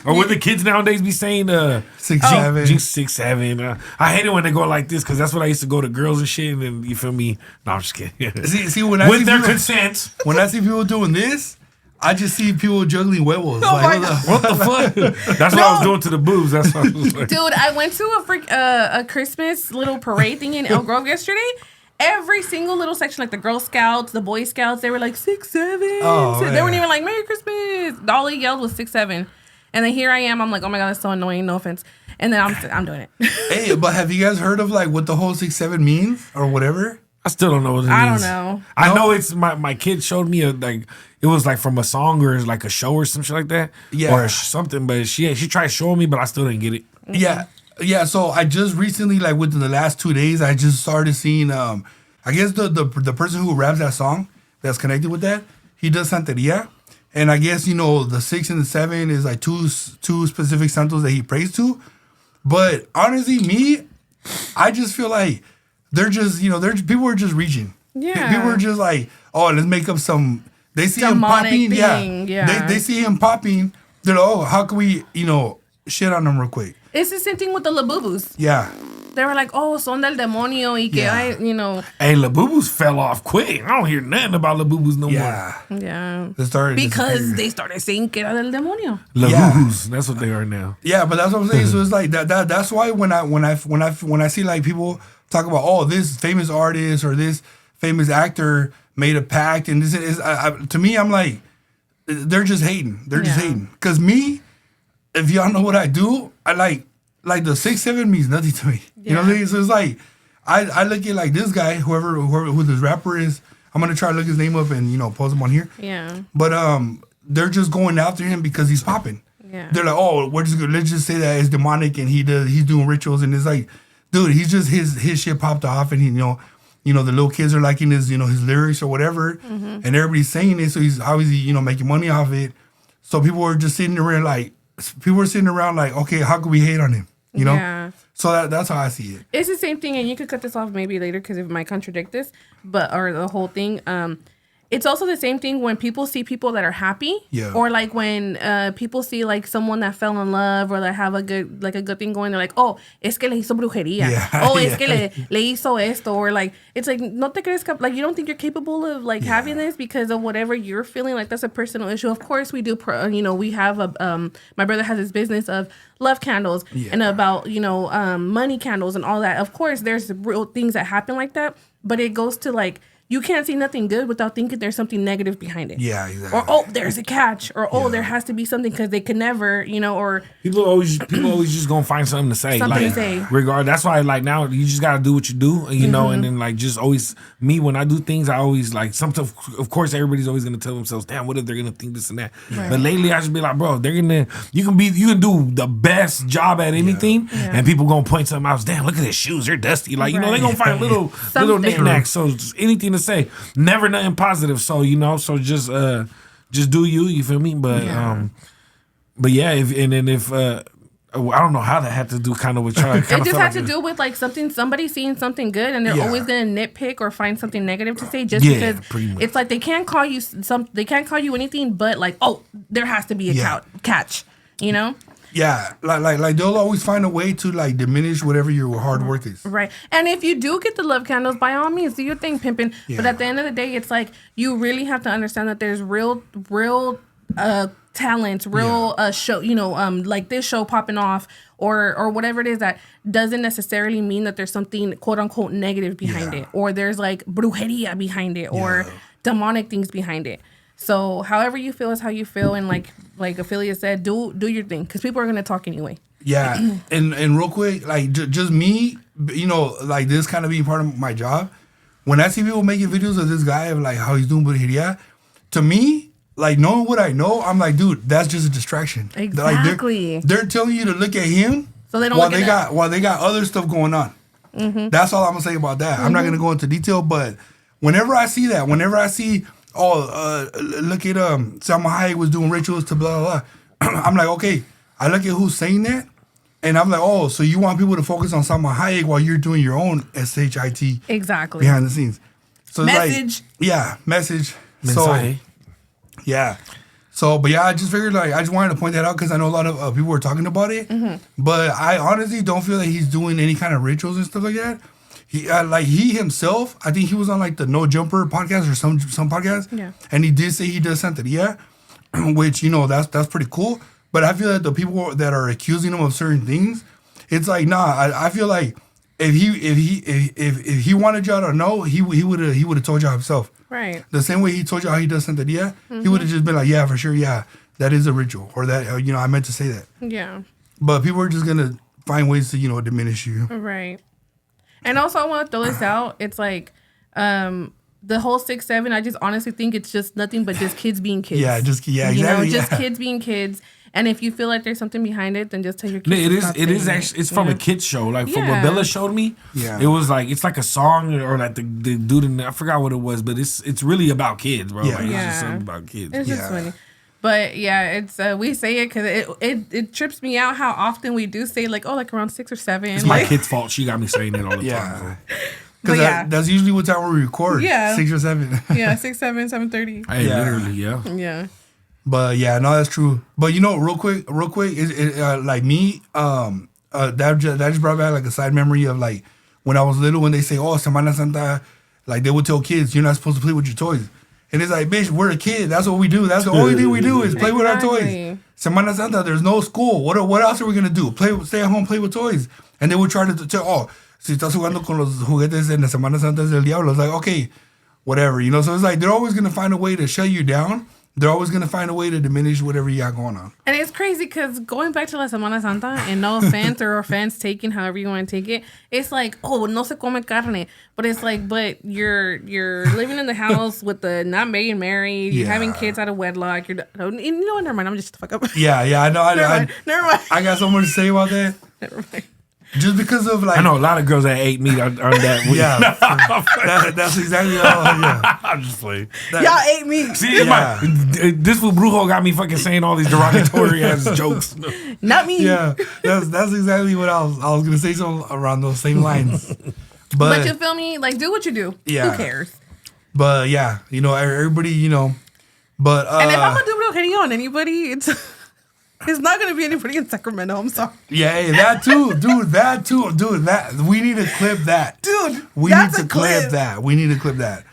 [SPEAKER 3] Or what the kids nowadays be saying?
[SPEAKER 1] 6'7".
[SPEAKER 3] Jinx 6'7". I hate it when they go like this because that's what I used to go to girls and shit. And then, you feel me? No, I'm just kidding.
[SPEAKER 1] See, when I
[SPEAKER 3] With
[SPEAKER 1] see
[SPEAKER 3] their
[SPEAKER 1] people,
[SPEAKER 3] consent.
[SPEAKER 1] when I see people doing this, I just see people juggling huevos.
[SPEAKER 2] Oh my
[SPEAKER 3] What the fuck? That's what I was doing to the boobs. That's what I was like.
[SPEAKER 2] Dude, I went to a Christmas little parade thing in Elk Grove yesterday. Every single little section, like the Girl Scouts, the Boy Scouts, they were like 6'7".
[SPEAKER 1] Oh,
[SPEAKER 2] So they
[SPEAKER 1] man.
[SPEAKER 2] weren't even like Merry Christmas. All they yelled was 6'7". And then here I am. I'm like, oh my god, that's so annoying. No offense. And then I'm doing it.
[SPEAKER 1] Hey, but have you guys heard of like what the whole 6'7" means or whatever?
[SPEAKER 3] I still don't know what it means.
[SPEAKER 2] I don't know.
[SPEAKER 3] I know it's my kid showed me it was like from a song or like a show or some shit like that.
[SPEAKER 1] Yeah.
[SPEAKER 3] Or something, but she tried showing me, but I still didn't get it.
[SPEAKER 1] Yeah. Yeah, so I just recently, like within the last 2 days, I just started seeing I guess the person who raps that song that's connected with that, he does Santeria. And I guess, the 6 and the 7 is like two specific santos that he prays to. But honestly, I just feel like they're just, people are just reaching.
[SPEAKER 2] Yeah.
[SPEAKER 1] People are just like, oh, let's make up some, they see him
[SPEAKER 2] Demonic
[SPEAKER 1] popping.
[SPEAKER 2] thing, yeah.
[SPEAKER 1] They see him popping. They're like, oh, how can we, shit on him real quick.
[SPEAKER 2] It's the same thing with the Labubus.
[SPEAKER 1] Yeah.
[SPEAKER 2] They were like, oh, son del demonio y que
[SPEAKER 1] Yeah.
[SPEAKER 3] Hey, Labubus fell off quick. I don't hear nothing about Labubus no
[SPEAKER 1] Yeah.
[SPEAKER 2] Yeah.
[SPEAKER 1] They started
[SPEAKER 2] Because
[SPEAKER 1] disappearing.
[SPEAKER 2] they started saying que era del demonio.
[SPEAKER 3] more. Labubus, that's what they are now.
[SPEAKER 1] Yeah, but that's what I'm saying. So it's like that's why when I see like people talk about, oh, this famous artist or this famous actor made a pact and this is to me, I'm like, they're just hating. They're just
[SPEAKER 2] Yeah.
[SPEAKER 1] hating. Cause me, if y'all know what I do, I like the 6'7" means nothing to me. You know what I mean? So it's like I look at like this guy, who this rapper is. I'm gonna try to look his name up and post him on here.
[SPEAKER 2] Yeah.
[SPEAKER 1] But they're just going after him because he's popping.
[SPEAKER 2] Yeah.
[SPEAKER 1] They're like, oh, let's just say that it's demonic and he's doing rituals and it's like, dude, he's just his shit popped off and the little kids are liking his his lyrics or whatever, and everybody's saying it, so he's obviously making money off it. So people were just sitting around like, okay, how can we hate on him?
[SPEAKER 2] Yeah.
[SPEAKER 1] So that's how I see it.
[SPEAKER 2] It's the same thing, and you could cut this off maybe later because it might contradict this, or the whole thing. It's also the same thing when people see people that are happy,
[SPEAKER 1] Yeah.
[SPEAKER 2] or like when people see like someone that fell in love or that have a good thing going. They're like, oh, es que le hizo brujería.
[SPEAKER 1] Yeah.
[SPEAKER 2] Oh, es
[SPEAKER 1] Yeah.
[SPEAKER 2] que le hizo esto, or like it's like no te crees like you don't think you're capable of like having this because of whatever you're feeling. Like that's a personal issue. Of course, we do. We have a my brother has his business of love candles and about money candles and all that. Of course, there's real things that happen like that, but it goes to like. You can't see nothing good without thinking there's something negative behind it.
[SPEAKER 1] Yeah, exactly.
[SPEAKER 2] Or, oh, there's a catch. Or, oh, there has to be something because they can never, or...
[SPEAKER 3] People always just gonna find something to say.
[SPEAKER 2] Something
[SPEAKER 3] like,
[SPEAKER 2] to say.
[SPEAKER 3] Regard. That's why like now you just gotta do what you do, and then like just always me when I do things, I always like sometimes. Of course, everybody's always gonna tell themselves, "Damn, what if they're gonna think this and that?"
[SPEAKER 2] Right.
[SPEAKER 3] But lately, I just be like, "Bro, you can do the best job at anything, and people gonna point something out. Damn, look at his shoes, they're dusty. Like they gonna find little knickknacks. So just anything to say, never nothing positive. So so just do you. You feel me? But yeah, if I don't know how that had to do kind of with Charlie.
[SPEAKER 2] It just had to do with like somebody seeing something good, and they're always gonna nitpick or find something negative to say just because it's like they can't call you anything but like, oh, there has to be a catch,
[SPEAKER 1] Yeah, like they'll always find a way to like diminish whatever your hard work is.
[SPEAKER 2] Right. And if you do get the love candles, by all means, do your thing, pimping.
[SPEAKER 1] Yeah.
[SPEAKER 2] But at the end of the day, it's like you really have to understand that there's real talents, show, like this show popping off or whatever it is that doesn't necessarily mean that there's something quote unquote negative behind it, or there's like brujeria behind it, or demonic things behind it. So however you feel is how you feel, and like Ophelia said, do your thing, because people are gonna talk anyway.
[SPEAKER 1] Yeah, and real quick, like just me, like this kind of being part of my job. When I see people making videos of this guy of like how he's doing brujeria, to me, like knowing what I know, I'm like, dude, that's just a distraction.
[SPEAKER 2] Exactly.
[SPEAKER 1] Like they're telling you to look at him,
[SPEAKER 2] so they don't
[SPEAKER 1] while they got other stuff going on. Mm-hmm. That's all I'm gonna say about that. Mm-hmm. I'm not gonna go into detail, but whenever I see that, look at Salma Hayek was doing rituals to blah blah blah. I'm like, okay. I look at who's saying that, and I'm like, oh, so you want people to focus on Salma Hayek while you're doing your own SHIT
[SPEAKER 2] exactly
[SPEAKER 1] behind the scenes. So
[SPEAKER 2] message,
[SPEAKER 1] message.
[SPEAKER 3] Mensaje.
[SPEAKER 1] So yeah. So, but yeah, I just figured I just wanted to point that out because I know a lot of people were talking about it. Mm-hmm. But I honestly don't feel that he's doing any kind of rituals and stuff like that. He himself, I think he was on like the No Jumper podcast or some podcast.
[SPEAKER 2] Yeah.
[SPEAKER 1] And he did say he does Santeria, which, that's pretty cool. But I feel that the people that are accusing him of certain things, it's like, nah, I feel like if he wanted y'all to know, he would have told y'all himself.
[SPEAKER 2] Right.
[SPEAKER 1] The same way he told y'all how he does Santeria, he would have just been like, yeah, for sure, yeah, that is a ritual, or that, I meant to say that.
[SPEAKER 2] Yeah.
[SPEAKER 1] But people are just gonna find ways to, diminish you.
[SPEAKER 2] Right. And also, I want to throw this out. It's like, the whole 6-7. I just honestly think it's just nothing but just kids being kids.
[SPEAKER 1] Exactly.
[SPEAKER 2] Just kids being kids. And if you feel like there's something behind it, then just tell your kids.
[SPEAKER 3] It is actually. It's from a kids show. Like from what Bella showed me.
[SPEAKER 1] Yeah.
[SPEAKER 3] It was like it's like a song or like the dude in I forgot what it was, but it's really about kids, bro.
[SPEAKER 1] Yeah.
[SPEAKER 3] Like, it's just something about kids.
[SPEAKER 2] It's just funny. But yeah, it's we say it because it trips me out how often we do say like around 6 or 7.
[SPEAKER 3] It's my kid's fault. She got me saying it all the time.
[SPEAKER 1] Because that's usually what time we record.
[SPEAKER 2] Yeah.
[SPEAKER 1] 6 or 7.
[SPEAKER 2] Yeah, 6, 7, 7:30.
[SPEAKER 3] Hey, literally, yeah.
[SPEAKER 2] Yeah.
[SPEAKER 1] But yeah, no, that's true. But real quick, like me, that just brought back like a side memory of like when I was little, when they say, oh, Semana Santa, like they would tell kids, you're not supposed to play with your toys. And it's like, bitch, we're a kid. That's what we do. That's the only thing we do is play with our toys. Semana Santa, there's no school. What else are we gonna do? Stay at home, play with toys. And they would try to tell, si estás jugando con los juguetes en la Semana Santa del Diablo. It's like, okay, whatever, So it's like they're always gonna find a way to shut you down. They're always going to find a way to diminish whatever you got going on.
[SPEAKER 2] And it's crazy because going back to La Semana Santa, and no offense or offense taken, however you want to take it, it's like, oh, no se come carne. But it's like, but you're living in the house with the not being married, you're having kids out of wedlock. Never mind, I'm just the fuck up.
[SPEAKER 1] Yeah, I know.
[SPEAKER 2] Never mind.
[SPEAKER 1] I got something to say about that.
[SPEAKER 2] Never mind.
[SPEAKER 1] Just because of like,
[SPEAKER 3] I know a lot of girls that ate meat on that week.
[SPEAKER 1] Yeah, that's exactly all. Yeah,
[SPEAKER 3] I'm just playing.
[SPEAKER 2] Y'all ate meat.
[SPEAKER 3] See, this fool Brujo got me fucking saying all these derogatory ass jokes.
[SPEAKER 2] Not me.
[SPEAKER 1] Yeah, that's exactly what I was gonna say. Something around those same lines. But
[SPEAKER 2] you feel me? Like, do what you do.
[SPEAKER 1] Yeah.
[SPEAKER 2] Who cares?
[SPEAKER 1] But yeah, everybody, But
[SPEAKER 2] and if I'm gonna do brujeria on anybody, it's not going to be anybody in Sacramento. I'm sorry.
[SPEAKER 1] Yeah, hey, that too, dude. That we need to clip that,
[SPEAKER 2] dude.
[SPEAKER 1] We need to clip that. We need to clip that.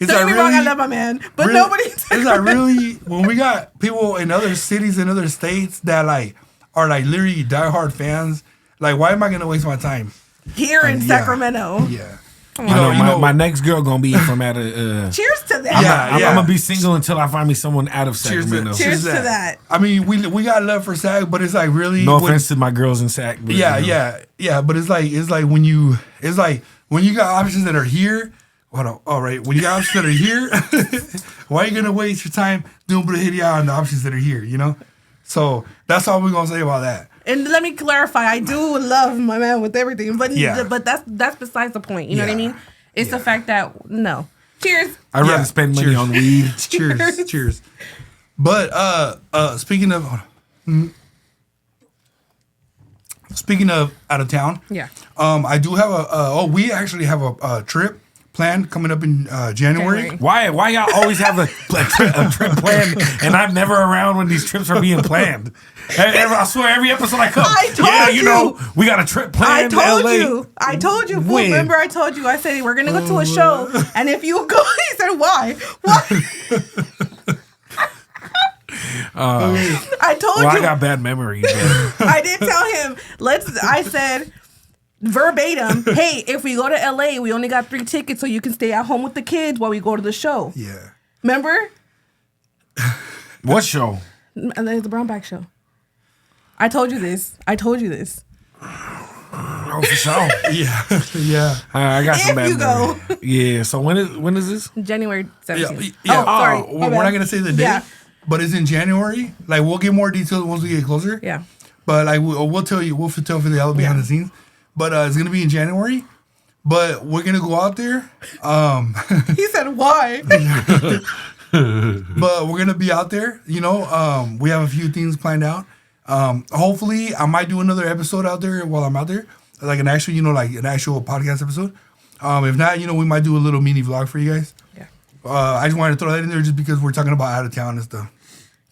[SPEAKER 2] Don't get me wrong, I love my man, but nobody.
[SPEAKER 1] It's like really when we got people in other cities and other states that like are like literally diehard fans. Like, why am I gonna waste my time
[SPEAKER 2] here in Sacramento?
[SPEAKER 1] Yeah.
[SPEAKER 3] My next girl gonna be from out of.
[SPEAKER 2] Cheers to that.
[SPEAKER 3] I'm gonna be single until I find me someone out of Sacramento.
[SPEAKER 2] Cheers to that.
[SPEAKER 1] I mean, we got love for Sac, but it's like really.
[SPEAKER 3] No offense to my girls in Sac. But,
[SPEAKER 1] yeah. But it's like when you got options that are here. Hold on. All right, when you got options that are here, why are you gonna waste your time doing brujeria on the options that are here? So that's all we're gonna say about that.
[SPEAKER 2] And let me clarify, I do love my man with everything, but that's besides the point. You know what I mean? It's the fact that no. Cheers.
[SPEAKER 3] I'd rather spend money on weed.
[SPEAKER 1] Cheers. But speaking of out of town,
[SPEAKER 2] yeah.
[SPEAKER 1] I do have we actually have a trip planned coming up in January.
[SPEAKER 2] January.
[SPEAKER 3] Why y'all always have a trip planned and I'm never around when these trips are being planned? I swear, every episode I come,
[SPEAKER 2] I told
[SPEAKER 3] you know, we got a trip planned to LA.
[SPEAKER 2] I told you.
[SPEAKER 3] When?
[SPEAKER 2] Remember, I told you. I said we're gonna go to a show, and if you go, he said, "Why? Why?" I told you.
[SPEAKER 3] I got bad memory.
[SPEAKER 2] I did tell him. I said verbatim, "Hey, if we go to LA, we only got 3 tickets, so you can stay at home with the kids while we go to the show."
[SPEAKER 1] Yeah.
[SPEAKER 2] Remember?
[SPEAKER 3] What show?
[SPEAKER 2] And then the Brownback show. I told you this.
[SPEAKER 3] Oh, for sure.
[SPEAKER 1] Yeah. Yeah.
[SPEAKER 3] I got some
[SPEAKER 2] If
[SPEAKER 3] bad
[SPEAKER 2] you
[SPEAKER 3] memory.
[SPEAKER 2] go.
[SPEAKER 3] Yeah. So when is this?
[SPEAKER 2] January 17th.
[SPEAKER 1] Yeah.
[SPEAKER 2] Oh, sorry.
[SPEAKER 1] We're not gonna say the date,
[SPEAKER 2] Yeah.
[SPEAKER 1] but it's in January. Like we'll get more details once we get closer.
[SPEAKER 2] Yeah.
[SPEAKER 1] But like we'll tell you, we'll tell for the hell behind the scenes. But it's gonna be in January. But we're gonna go out there.
[SPEAKER 2] He said, "Why?"
[SPEAKER 1] But we're gonna be out there. You know, we have a few things planned out. Hopefully, I might do another episode out there while I'm out there, like an actual, an actual podcast episode. If not, we might do a little mini vlog for you guys.
[SPEAKER 2] Yeah.
[SPEAKER 1] I just wanted to throw that in there just because we're talking about out of town and stuff.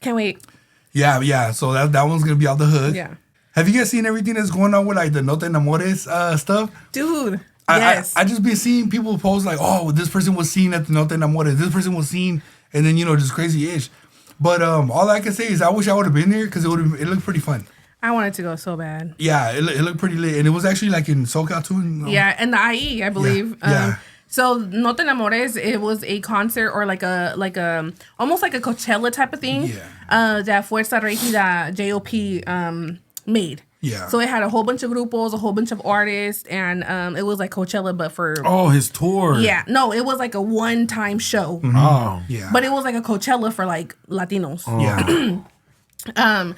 [SPEAKER 2] Can't wait.
[SPEAKER 1] Yeah. So that one's gonna be out the hook.
[SPEAKER 2] Yeah.
[SPEAKER 1] Have you guys seen everything that's going on with like the No Te Enamores stuff?
[SPEAKER 2] Dude. Yes.
[SPEAKER 1] I just been seeing people post like, oh, this person was seen at the No Te Enamores. This person was seen, and then just crazy-ish. But all I can say is I wish I would have been there because it looked pretty fun.
[SPEAKER 2] I wanted to go so bad.
[SPEAKER 1] Yeah, it looked pretty lit, and it was actually like in SoCal too.
[SPEAKER 2] Yeah, and the IE, I believe.
[SPEAKER 1] Yeah.
[SPEAKER 2] So No Te Enamores, it was a concert or like a almost like a Coachella type of thing.
[SPEAKER 1] Yeah.
[SPEAKER 2] That Fuerza Regida JOP made.
[SPEAKER 1] Yeah.
[SPEAKER 2] So it had a whole bunch of grupos, a whole bunch of artists, and it was like Coachella, but for
[SPEAKER 3] his tour.
[SPEAKER 2] Yeah, no, it was like a one-time show.
[SPEAKER 1] Mm-hmm.
[SPEAKER 3] Oh,
[SPEAKER 1] yeah.
[SPEAKER 2] But it was like a Coachella for like Latinos.
[SPEAKER 3] Oh.
[SPEAKER 1] Yeah.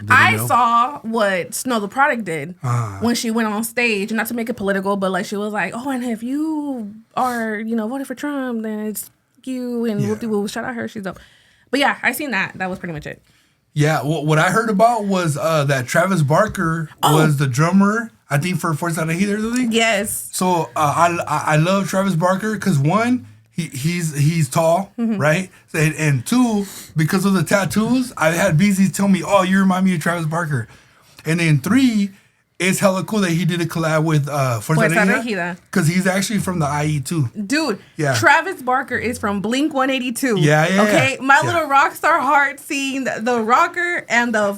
[SPEAKER 2] I saw what Snow the Product did
[SPEAKER 1] Uh-huh.
[SPEAKER 2] when she went on stage, not to make it political, but like she was like, "Oh, and if you are, voting for Trump, then it's you." And
[SPEAKER 1] Yeah.
[SPEAKER 2] whoop-de-whoop, shout out her, she's dope. But yeah, I seen that. That was pretty much it.
[SPEAKER 1] Yeah, what I heard about was that Travis Barker was the drummer, I think, for Fuerza Regida or something.
[SPEAKER 2] Yes.
[SPEAKER 1] So I love Travis Barker because one, he's tall, right? And two, because of the tattoos, I had BZ tell me, "Oh, you remind me of Travis Barker." And then three, it's hella cool that he did a collab with Fuerza Regida because he's actually from the IE too.
[SPEAKER 2] Dude,
[SPEAKER 1] Yeah.
[SPEAKER 2] Travis Barker is from Blink 182.
[SPEAKER 1] Yeah.
[SPEAKER 2] Okay, my
[SPEAKER 1] Yeah.
[SPEAKER 2] little rock star heart seeing the rocker and the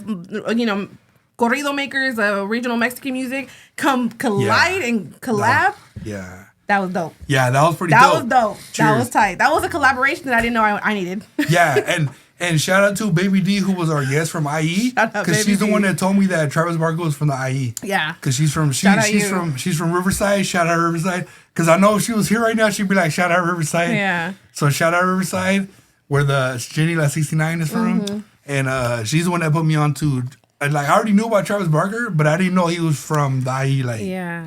[SPEAKER 2] corrido makers, regional Mexican music collide and collab.
[SPEAKER 1] Yeah.
[SPEAKER 2] That was dope.
[SPEAKER 1] Yeah, that was pretty
[SPEAKER 2] That
[SPEAKER 1] dope.
[SPEAKER 2] was dope. That
[SPEAKER 1] Cheers.
[SPEAKER 2] was tight. That was a collaboration that I didn't know I needed.
[SPEAKER 1] Yeah, and shout out to Baby D, who was our guest from IE,
[SPEAKER 2] Shout out,
[SPEAKER 1] because
[SPEAKER 2] Baby
[SPEAKER 1] she's the
[SPEAKER 2] D.
[SPEAKER 1] one that told me that Travis Barker was from the IE.
[SPEAKER 2] Yeah.
[SPEAKER 1] Because she's from
[SPEAKER 2] Shout out you.
[SPEAKER 1] she's from Riverside. Shout out Riverside. Because I know if she was here right now, she'd be like, shout out Riverside.
[SPEAKER 2] Yeah.
[SPEAKER 1] So shout out Riverside, where the Jenny La 69 is from,
[SPEAKER 2] Mm-hmm.
[SPEAKER 1] and she's the one that put me on to. And like I already knew about Travis Barker, but I didn't know he was from the IE. Like
[SPEAKER 2] Yeah.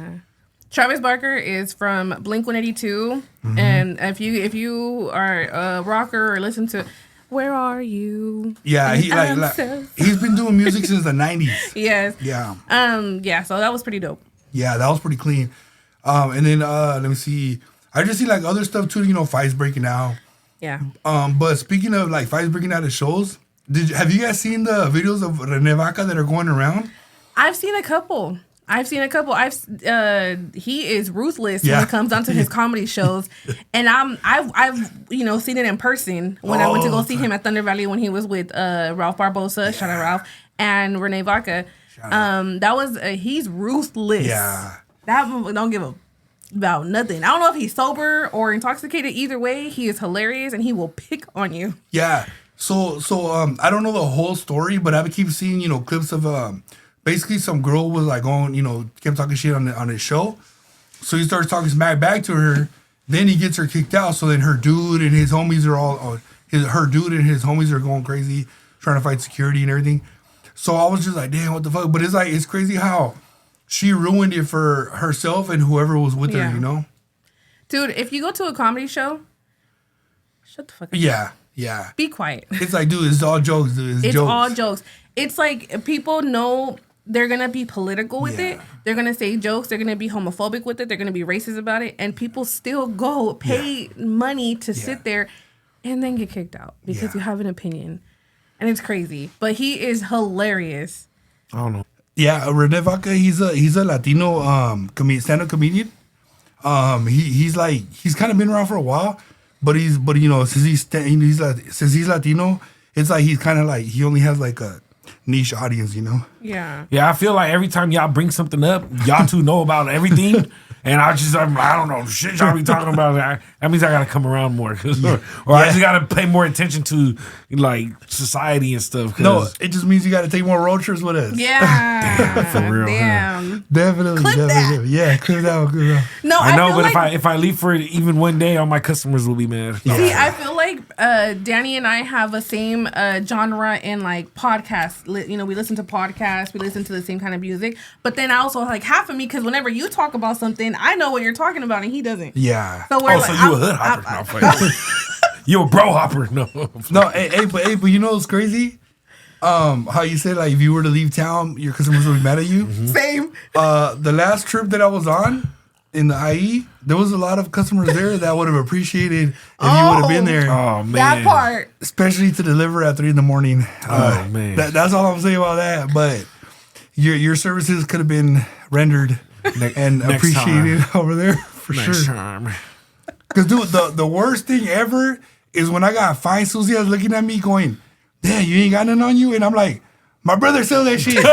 [SPEAKER 2] Travis Barker is from Blink 182,
[SPEAKER 1] Mm-hmm.
[SPEAKER 2] and if you are a rocker or listen to "Where Are You?"
[SPEAKER 1] yeah, he
[SPEAKER 2] I'm
[SPEAKER 1] like
[SPEAKER 2] so-
[SPEAKER 1] he's been doing music since the 90s.
[SPEAKER 2] Yes.
[SPEAKER 1] Yeah.
[SPEAKER 2] Yeah. So that was pretty dope.
[SPEAKER 1] Yeah, that was pretty clean. And then let me see. I just see like other stuff too. Fights breaking out.
[SPEAKER 2] Yeah.
[SPEAKER 1] But speaking of like fights breaking out of shows, have you guys seen the videos of Rene Vaca that are going around?
[SPEAKER 2] I've seen a couple. He is ruthless
[SPEAKER 1] Yeah.
[SPEAKER 2] when it comes down to his comedy shows, and I've seen it in person when I went to go see him at Thunder Valley when he was with Ralph Barbosa, shout out Ralph, and Rene Vaca. That was he's ruthless.
[SPEAKER 1] Yeah.
[SPEAKER 2] That don't give a about nothing. I don't know if he's sober or intoxicated. Either way, he is hilarious and he will pick on you.
[SPEAKER 1] Yeah. So I don't know the whole story, but I keep seeing clips of basically some girl was like going kept talking shit on his show, so he starts talking smack back to her. Then he gets her kicked out. So then her dude and his homies are all her dude and his homies are going crazy trying to fight security and everything. So I was just like, damn, what the fuck? But it's crazy how she ruined it for herself and whoever was with her.
[SPEAKER 2] Dude, if you go to a comedy show, shut the fuck up.
[SPEAKER 1] Yeah.
[SPEAKER 2] Be quiet.
[SPEAKER 1] It's like, dude, it's all jokes, dude.
[SPEAKER 2] It's
[SPEAKER 1] jokes.
[SPEAKER 2] all jokes. It's like people know they're gonna be political with it. They're gonna say jokes. They're gonna be homophobic with it. They're gonna be racist about it, and people still go pay money to sit there, and then get kicked out because you have an opinion, and it's crazy. But he is hilarious.
[SPEAKER 3] I don't know.
[SPEAKER 1] Yeah, Rene Vaca, he's a Latino stand-up comedian. He's kind of been around for a while, but you know, since he's Latino, it's like he's kind of like he only has like a niche audience, you know.
[SPEAKER 2] Yeah.
[SPEAKER 3] Yeah, I feel like every time y'all bring something up, y'all two know about everything. And I don't know, shit y'all be talking about. That means I gotta come around more, or I just gotta pay more attention to like society and stuff.
[SPEAKER 1] No, it just means you gotta take more road trips with us.
[SPEAKER 2] Yeah,
[SPEAKER 3] for real.
[SPEAKER 2] Damn.
[SPEAKER 1] Definitely,
[SPEAKER 2] Clip
[SPEAKER 1] definitely.
[SPEAKER 2] that.
[SPEAKER 1] Yeah, clip that one.
[SPEAKER 2] No,
[SPEAKER 3] I know,
[SPEAKER 2] feel
[SPEAKER 3] but
[SPEAKER 2] like,
[SPEAKER 3] if I leave for even one day, all my customers will be mad.
[SPEAKER 2] See, I feel like Danny and I have a same genre in like podcasts. You know, we listen to podcasts, we listen to the same kind of music. But then I also like half of me, because whenever you talk about something, I know what you're talking about, and he doesn't.
[SPEAKER 1] Yeah.
[SPEAKER 2] So we're
[SPEAKER 3] So you a hood hopper? You a bro hopper? No.
[SPEAKER 1] But you know what's crazy? How you said like if you were to leave town, your customers would be mad at you.
[SPEAKER 3] Mm-hmm.
[SPEAKER 2] Same.
[SPEAKER 1] The last trip that I was on in the IE, there was a lot of customers there that would have appreciated if you would have been there.
[SPEAKER 3] Oh man,
[SPEAKER 2] That part.
[SPEAKER 1] Especially to deliver at 3 a.m.
[SPEAKER 3] Oh man,
[SPEAKER 1] That's all I'm saying about that. But your services could have been rendered and
[SPEAKER 3] next
[SPEAKER 1] appreciated
[SPEAKER 3] time.
[SPEAKER 1] over there for
[SPEAKER 3] next
[SPEAKER 1] sure.
[SPEAKER 3] time.
[SPEAKER 1] Because dude, the worst thing ever is when I got fine. Susie was looking at me going, "Damn, you ain't got nothing on you," and I'm like, "My brother sells that shit,"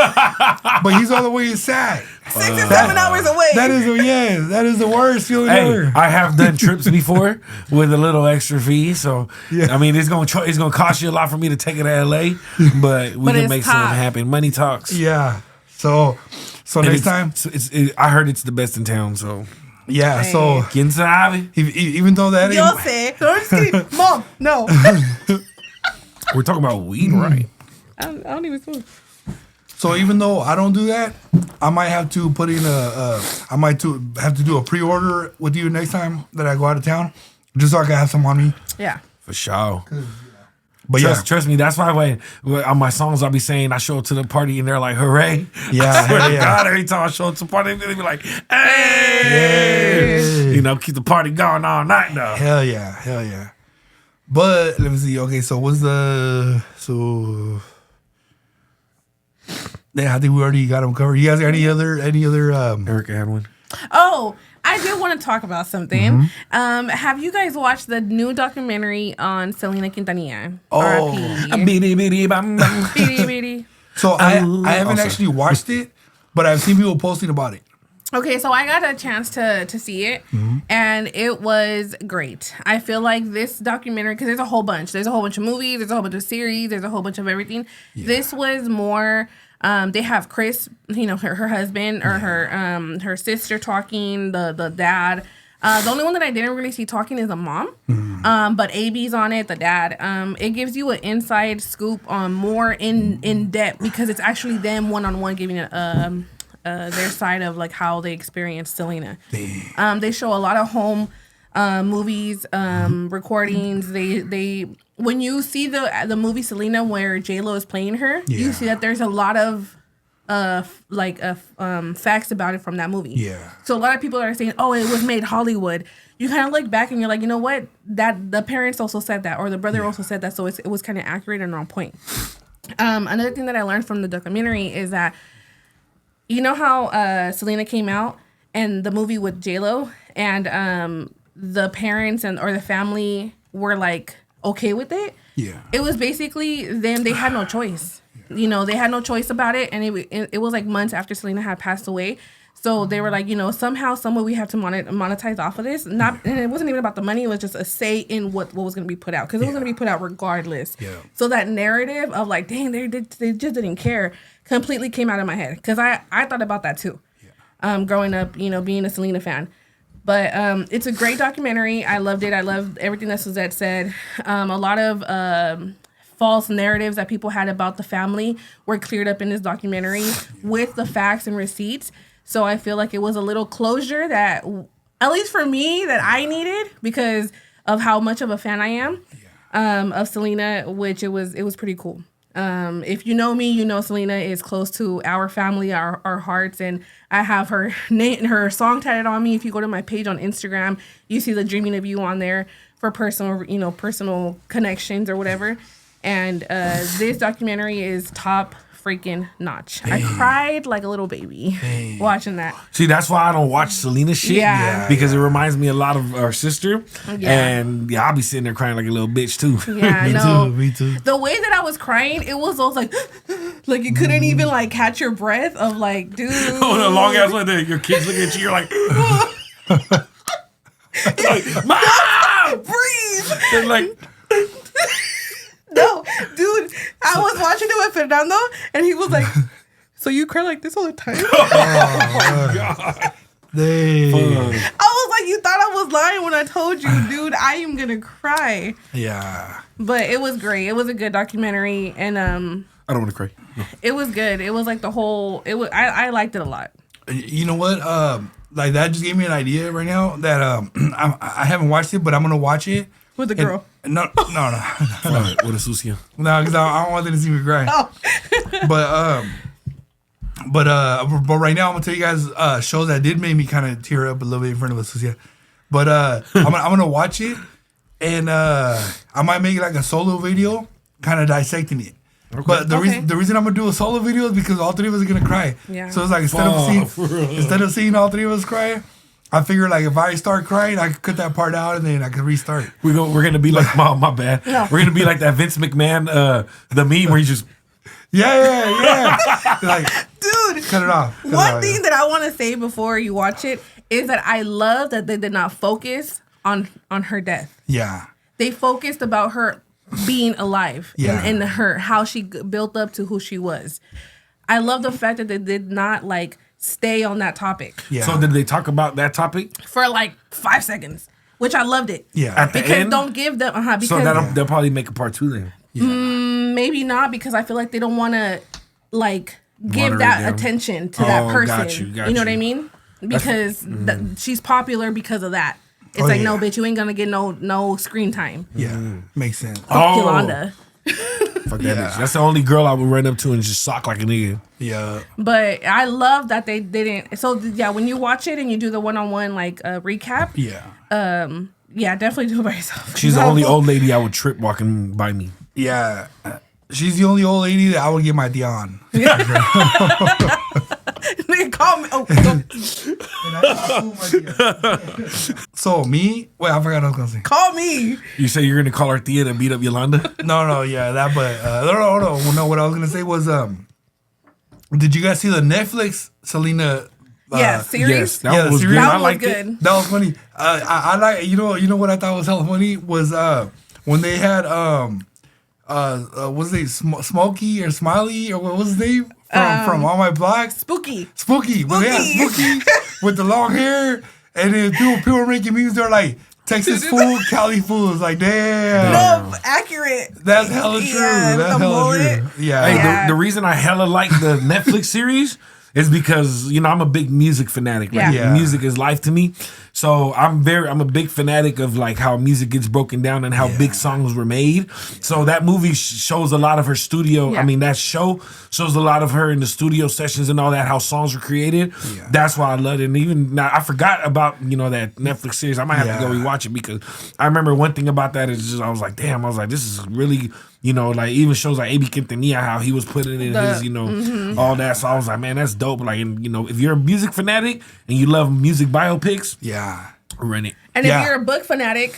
[SPEAKER 1] but he's all the way inside.
[SPEAKER 2] 6 or 7 hours away.
[SPEAKER 1] That is the worst feeling
[SPEAKER 3] Hey,
[SPEAKER 1] ever.
[SPEAKER 3] I have done trips before with a little extra fee, so
[SPEAKER 1] Yeah.
[SPEAKER 3] I mean it's gonna cost you a lot for me to take it to LA, but we
[SPEAKER 2] But
[SPEAKER 3] can
[SPEAKER 2] it's
[SPEAKER 3] make something
[SPEAKER 2] top.
[SPEAKER 3] happen. Money talks.
[SPEAKER 1] Yeah. So
[SPEAKER 3] And
[SPEAKER 1] next time,
[SPEAKER 3] I heard it's the best in town. So
[SPEAKER 1] yeah. So
[SPEAKER 3] quien sabe?
[SPEAKER 1] even though that
[SPEAKER 2] Yo
[SPEAKER 1] ain't,
[SPEAKER 2] say, no, I'm just kidding. Mom, no.
[SPEAKER 3] We're talking about weed, right?
[SPEAKER 2] I don't even smoke.
[SPEAKER 1] so even though I don't do that, I might have to put in have to do a pre-order with you next time that I go out of town, just so I can have some on me.
[SPEAKER 2] Yeah.
[SPEAKER 3] For sure.
[SPEAKER 1] But
[SPEAKER 3] Trust me, that's why when on my songs I'll be saying I show up to the party and they're like, hooray.
[SPEAKER 1] Yeah,
[SPEAKER 3] I swear
[SPEAKER 1] hell
[SPEAKER 3] to
[SPEAKER 1] yeah.
[SPEAKER 3] God, every time I show up to the party, they be like, hey. You know, keep the party going all night though.
[SPEAKER 1] Hell yeah. But let me see. Okay, so yeah, I think we already got them covered. You guys got any other
[SPEAKER 3] Erica had one.
[SPEAKER 2] Oh, I did want to talk about something.
[SPEAKER 1] Mm-hmm.
[SPEAKER 2] Have you guys watched the new documentary on Selena Quintanilla?
[SPEAKER 1] Oh.
[SPEAKER 2] R.I.P.
[SPEAKER 3] Bitty, bitty, bam, bam.
[SPEAKER 2] Beady, beady.
[SPEAKER 1] So I haven't
[SPEAKER 3] Also.
[SPEAKER 1] actually watched it, but I've seen people posting about it.
[SPEAKER 2] Okay, so I got a chance to see it, and it was great. I feel like this documentary, because there's a whole bunch. There's a whole bunch of movies, there's a whole bunch of series, there's a whole bunch of everything.
[SPEAKER 1] Yeah.
[SPEAKER 2] This was more, they have Chris, you know, her husband, or her sister talking, the dad. The only one that I didn't really see talking is the mom. But AB's on it, the dad. It gives you an inside scoop on more in depth, because it's actually them one-on-one giving their side of like how they experienced Selena. They show a lot of home movies, recordings. They when you see the movie Selena where J-Lo is playing her, you see that there's a lot of facts about it from that movie.
[SPEAKER 1] Yeah.
[SPEAKER 2] So a lot of people are saying, "Oh, it was made Hollywood." You kind of look back and you're like, you know what? That the parents also said that, or the brother also said that, so it was kind of accurate and on point. Another thing that I learned from the documentary is that, you know how Selena came out and the movie with J-Lo, and the parents or the family were like okay with it.
[SPEAKER 1] Yeah.
[SPEAKER 2] It was basically them. They had no choice. You know, they had no choice about it, and it was like months after Selena had passed away. So they were like, you know, somehow, somewhere we have to monetize off of this. And it wasn't even about the money. It was just a say in what was going to be put out, because it was going to be put out regardless.
[SPEAKER 1] Yeah.
[SPEAKER 2] So that narrative of like, dang, they just didn't care, completely came out of my head, because I thought about that too. Yeah. Growing up, you know, being a Selena fan. But it's a great documentary. I loved it. I loved everything that Suzette said. A lot of false narratives that people had about the family were cleared up in this documentary with the facts and receipts. So I feel like it was a little closure that, at least for me, that I needed, because of how much of a fan I am of Selena, which it was pretty cool. If you know me, you know Selena is close to our family, our hearts, and I have her name, her song tatted on me. If you go to my page on Instagram, you see the Dreaming of You on there for personal connections or whatever. And this documentary is top freaking notch. I cried like a little baby watching that.
[SPEAKER 3] See, that's why I don't watch Selena shit.
[SPEAKER 2] Yeah.
[SPEAKER 3] Because it reminds me a lot of our sister.
[SPEAKER 2] Yeah.
[SPEAKER 3] And I'll be sitting there crying like a little bitch too.
[SPEAKER 2] Yeah,
[SPEAKER 1] Me too.
[SPEAKER 2] The way that I was crying, it was almost like you couldn't even like catch your breath of like, dude.
[SPEAKER 3] Oh, the long ass one that your kids looking at you, you're like, like, Mom!
[SPEAKER 2] Breathe.
[SPEAKER 3] They're like,
[SPEAKER 2] No, dude, I was watching it with Fernando, and he was like, "So you cry like this all the time?"
[SPEAKER 3] oh, God.
[SPEAKER 1] They,
[SPEAKER 2] I was like, "You thought I was lying when I told you, dude. I am gonna cry."
[SPEAKER 1] yeah.
[SPEAKER 2] But it was great. It was a good documentary, and
[SPEAKER 3] I don't want to cry. No.
[SPEAKER 2] it was good. It was like the whole. It was. I liked it a lot.
[SPEAKER 1] You know what? Like that just gave me an idea right now that I haven't watched it, but I'm gonna watch it
[SPEAKER 2] With the girl.
[SPEAKER 1] No.
[SPEAKER 3] With a Susia.
[SPEAKER 1] No, because I don't want them to see me cry.
[SPEAKER 2] Oh.
[SPEAKER 1] But right now I'm gonna tell you guys shows that did make me kind of tear up a little bit in front of us. Yeah. But I'm gonna watch it, and I might make like a solo video, kind of dissecting it. Okay. But the reason I'm gonna do a solo video is because all three of us are gonna cry.
[SPEAKER 2] Yeah.
[SPEAKER 1] So it's like instead of seeing all three of us cry, I figure like if I start crying, I could cut that part out and then I could restart.
[SPEAKER 3] We're gonna be like my bad.
[SPEAKER 2] No.
[SPEAKER 3] We're gonna be like that Vince McMahon the meme where he just
[SPEAKER 1] Yeah. Like,
[SPEAKER 2] Dude,
[SPEAKER 1] cut it off.
[SPEAKER 2] One thing that I want to say before you watch it is that I love that they did not focus on her death.
[SPEAKER 1] Yeah.
[SPEAKER 2] They focused about her being alive and her how she built up to who she was. I love the fact that they did not like stay on that topic.
[SPEAKER 1] Yeah.
[SPEAKER 3] So did they talk about that topic
[SPEAKER 2] For like 5 seconds, which I loved it.
[SPEAKER 1] Yeah.
[SPEAKER 3] at the
[SPEAKER 2] Because
[SPEAKER 3] end?
[SPEAKER 2] don't give them because
[SPEAKER 3] So they'll probably make a part 2 then.
[SPEAKER 2] maybe not, because I feel like they don't want to like give
[SPEAKER 3] Water it
[SPEAKER 2] that
[SPEAKER 3] down.
[SPEAKER 2] attention to that person.
[SPEAKER 3] got you.
[SPEAKER 2] know what I mean? Because she's popular because of that. It's like, no, bitch, you ain't gonna get no screen time.
[SPEAKER 1] Yeah. Makes sense.
[SPEAKER 2] Fuck Yolanda.
[SPEAKER 3] Fuck that bitch. That's the only girl I would run up to and just sock like a nigga.
[SPEAKER 1] Yeah.
[SPEAKER 2] But I love that they didn't. So yeah, when you watch it and you do the one-on-one like recap,
[SPEAKER 1] Yeah.
[SPEAKER 2] definitely do it by yourself.
[SPEAKER 3] She's the only old lady I would trip walking by me.
[SPEAKER 1] Yeah. She's the only old lady that I would get my tea on.
[SPEAKER 2] They call me.
[SPEAKER 1] So me, wait, I forgot what I was gonna say.
[SPEAKER 2] Call me.
[SPEAKER 3] You say you're gonna call her Thea to beat up Yolanda?
[SPEAKER 1] No, yeah, that. But no. What I was gonna say was, did you guys see the Netflix Selena?
[SPEAKER 2] Series.
[SPEAKER 3] Yes, that was
[SPEAKER 1] series?
[SPEAKER 3] good.
[SPEAKER 2] That
[SPEAKER 3] I
[SPEAKER 2] was
[SPEAKER 3] liked
[SPEAKER 2] good.
[SPEAKER 3] it.
[SPEAKER 1] That was funny. I like you know what I thought was hella funny was when they had what's his name, Smokey or Smiley or what was his name from All My Blocks?
[SPEAKER 2] Spooky.
[SPEAKER 1] When they had Spooky with the long hair, and then people were making memes. They're like Texas fool, Cali fool. It's like damn.
[SPEAKER 2] No, accurate.
[SPEAKER 1] That's hella true.
[SPEAKER 2] Yeah,
[SPEAKER 1] That's
[SPEAKER 2] the
[SPEAKER 1] hella
[SPEAKER 2] mullet.
[SPEAKER 1] true. Yeah.
[SPEAKER 3] Hey,
[SPEAKER 2] Yeah.
[SPEAKER 3] the reason I hella like the Netflix series is because, I'm a big music fanatic. Like,
[SPEAKER 2] Yeah.
[SPEAKER 3] music is life to me. So I'm a big fanatic of like how music gets broken down and how big songs were made. So that movie shows a lot of her studio.
[SPEAKER 2] Yeah.
[SPEAKER 3] I mean, that show shows a lot of her in the studio sessions and all that, how songs were created.
[SPEAKER 1] Yeah.
[SPEAKER 3] That's why I love it. And even now, I forgot about, that Netflix series. I might have to go rewatch it because I remember one thing about that is just, I was like, damn, this is really, like even shows like A.B. Quintanilla, how he was putting in his, all that. So I was like, man, that's dope. Like, and, if you're a music fanatic and you love music biopics, rent it.
[SPEAKER 2] And if you're a book fanatic,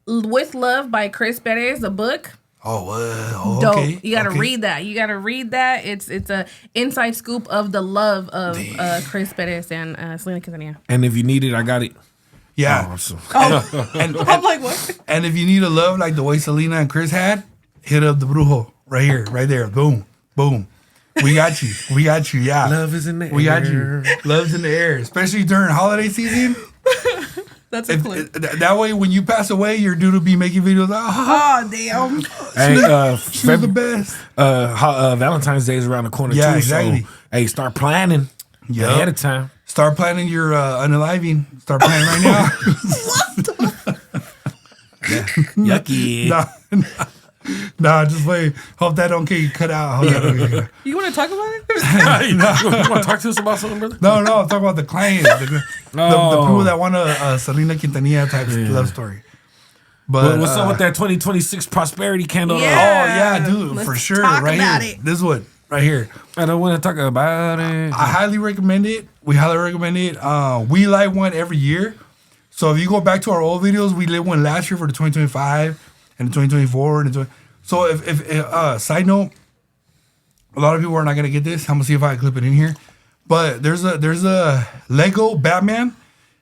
[SPEAKER 2] With Love by Chris Perez, the book. Dope.
[SPEAKER 1] Okay.
[SPEAKER 2] You gotta read that. It's a inside scoop of the love of Chris Perez and Selena Quintanilla.
[SPEAKER 3] And if you need it, I got it.
[SPEAKER 1] Yeah.
[SPEAKER 2] I'm like, what?
[SPEAKER 1] And if you need a love like the way Selena and Chris had, hit up the Brujo right here, right there. Boom, boom. We got you. Yeah.
[SPEAKER 3] Love is in the air.
[SPEAKER 1] We got you. Love's in the air, especially during holiday season.
[SPEAKER 2] That's a clue.
[SPEAKER 1] That way, when you pass away, you're due to be making videos.
[SPEAKER 2] Oh, damn.
[SPEAKER 3] Hey,
[SPEAKER 1] She was the best.
[SPEAKER 3] Valentine's Day is around the corner
[SPEAKER 1] Yeah,
[SPEAKER 3] too.
[SPEAKER 1] exactly.
[SPEAKER 3] So, hey, start planning ahead of time.
[SPEAKER 1] Start planning your unaliving. Start planning right now.
[SPEAKER 3] Yucky.
[SPEAKER 1] No. Nah, just wait. Hope that don't get cut out. Hope that don't get cut out.
[SPEAKER 2] You want to talk about it?
[SPEAKER 3] You want to talk to us about something, brother?
[SPEAKER 1] No, I'm talking about the clients, the people that want a Selena Quintanilla type love story. But
[SPEAKER 3] what's up with that 2026 prosperity candle?
[SPEAKER 2] Yeah.
[SPEAKER 1] Oh yeah, dude,
[SPEAKER 2] Let's
[SPEAKER 1] for sure.
[SPEAKER 2] talk
[SPEAKER 1] Right
[SPEAKER 2] about
[SPEAKER 1] here,
[SPEAKER 2] it.
[SPEAKER 1] this one right here.
[SPEAKER 3] I don't want to talk about it.
[SPEAKER 1] I highly recommend it. We highly recommend it. We light one every year. So if you go back to our old videos, we lit one last year for the 2025 and the 2024. So if side note, a lot of people are not gonna get this. I'm gonna see if I can clip it in here. But there's a Lego Batman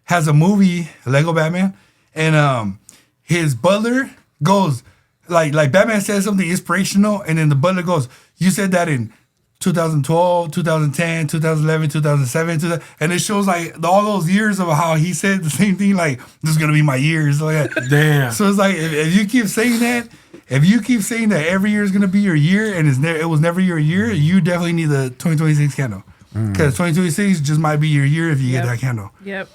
[SPEAKER 1] has a movie, Lego Batman, and his butler goes like Batman says something inspirational, and then the butler goes, "You said that in 2012, 2010, 2011, 2007, and it shows like all those years of how he said the same thing. Like, this is gonna be my years. Like,
[SPEAKER 3] Damn.
[SPEAKER 1] So it's like if you keep saying that, every year is gonna be your year, and it was never your year, you definitely need the 2026 candle, because 2026 just might be your year if you get that candle.
[SPEAKER 2] Yep.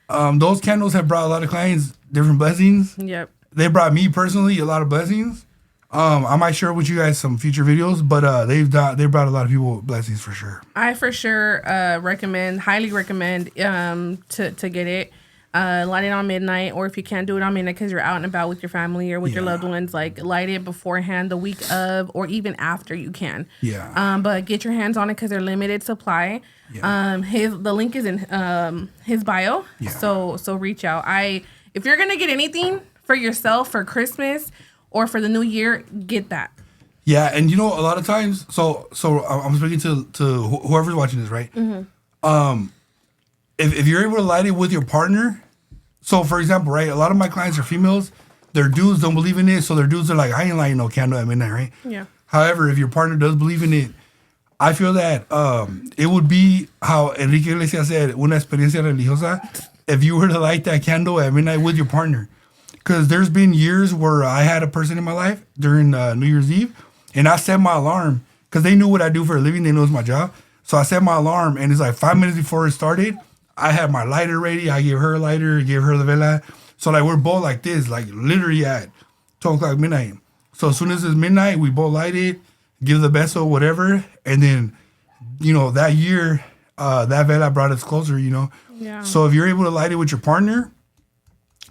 [SPEAKER 1] Those candles have brought a lot of clients different blessings.
[SPEAKER 2] Yep.
[SPEAKER 1] They brought me personally a lot of blessings. I might share with you guys some future videos, but they brought a lot of people blessings for sure.
[SPEAKER 2] I for sure highly recommend to get it. Light it on midnight, or if you can't do it on midnight because you're out and about with your family or with your loved ones, like light it beforehand, the week of, or even after you can.
[SPEAKER 1] Yeah.
[SPEAKER 2] But get your hands on it because they're limited supply.
[SPEAKER 1] Yeah.
[SPEAKER 2] The link is in his bio.
[SPEAKER 1] Yeah.
[SPEAKER 2] So reach out. If you're gonna get anything for yourself for Christmas or for the new year, get that.
[SPEAKER 1] Yeah, and you know, a lot of times, so I'm speaking to whoever's watching this, right? Mm-hmm. If you're able to light it with your partner, so for example, right, a lot of my clients are females. Their dudes don't believe in it, so their dudes are like, I ain't lighting no candle at midnight, right?
[SPEAKER 2] Yeah.
[SPEAKER 1] However, if your partner does believe in it, I feel that it would be how Enrique Iglesias said, una experiencia religiosa, if you were to light that candle at midnight with your partner. Because there's been years where I had a person in my life during New Year's Eve, and I set my alarm because they knew what I do for a living. They know it's my job. So I set my alarm, and it's like 5 minutes before it started, I had my lighter ready. I gave her a lighter, gave her the vela. So like we're both like this, like literally at 12 o'clock midnight. So as soon as it's midnight, we both light it, give the beso, whatever. And then, you know, that year, that vela brought us closer, you know.
[SPEAKER 2] Yeah.
[SPEAKER 1] So if you're able to light it with your partner,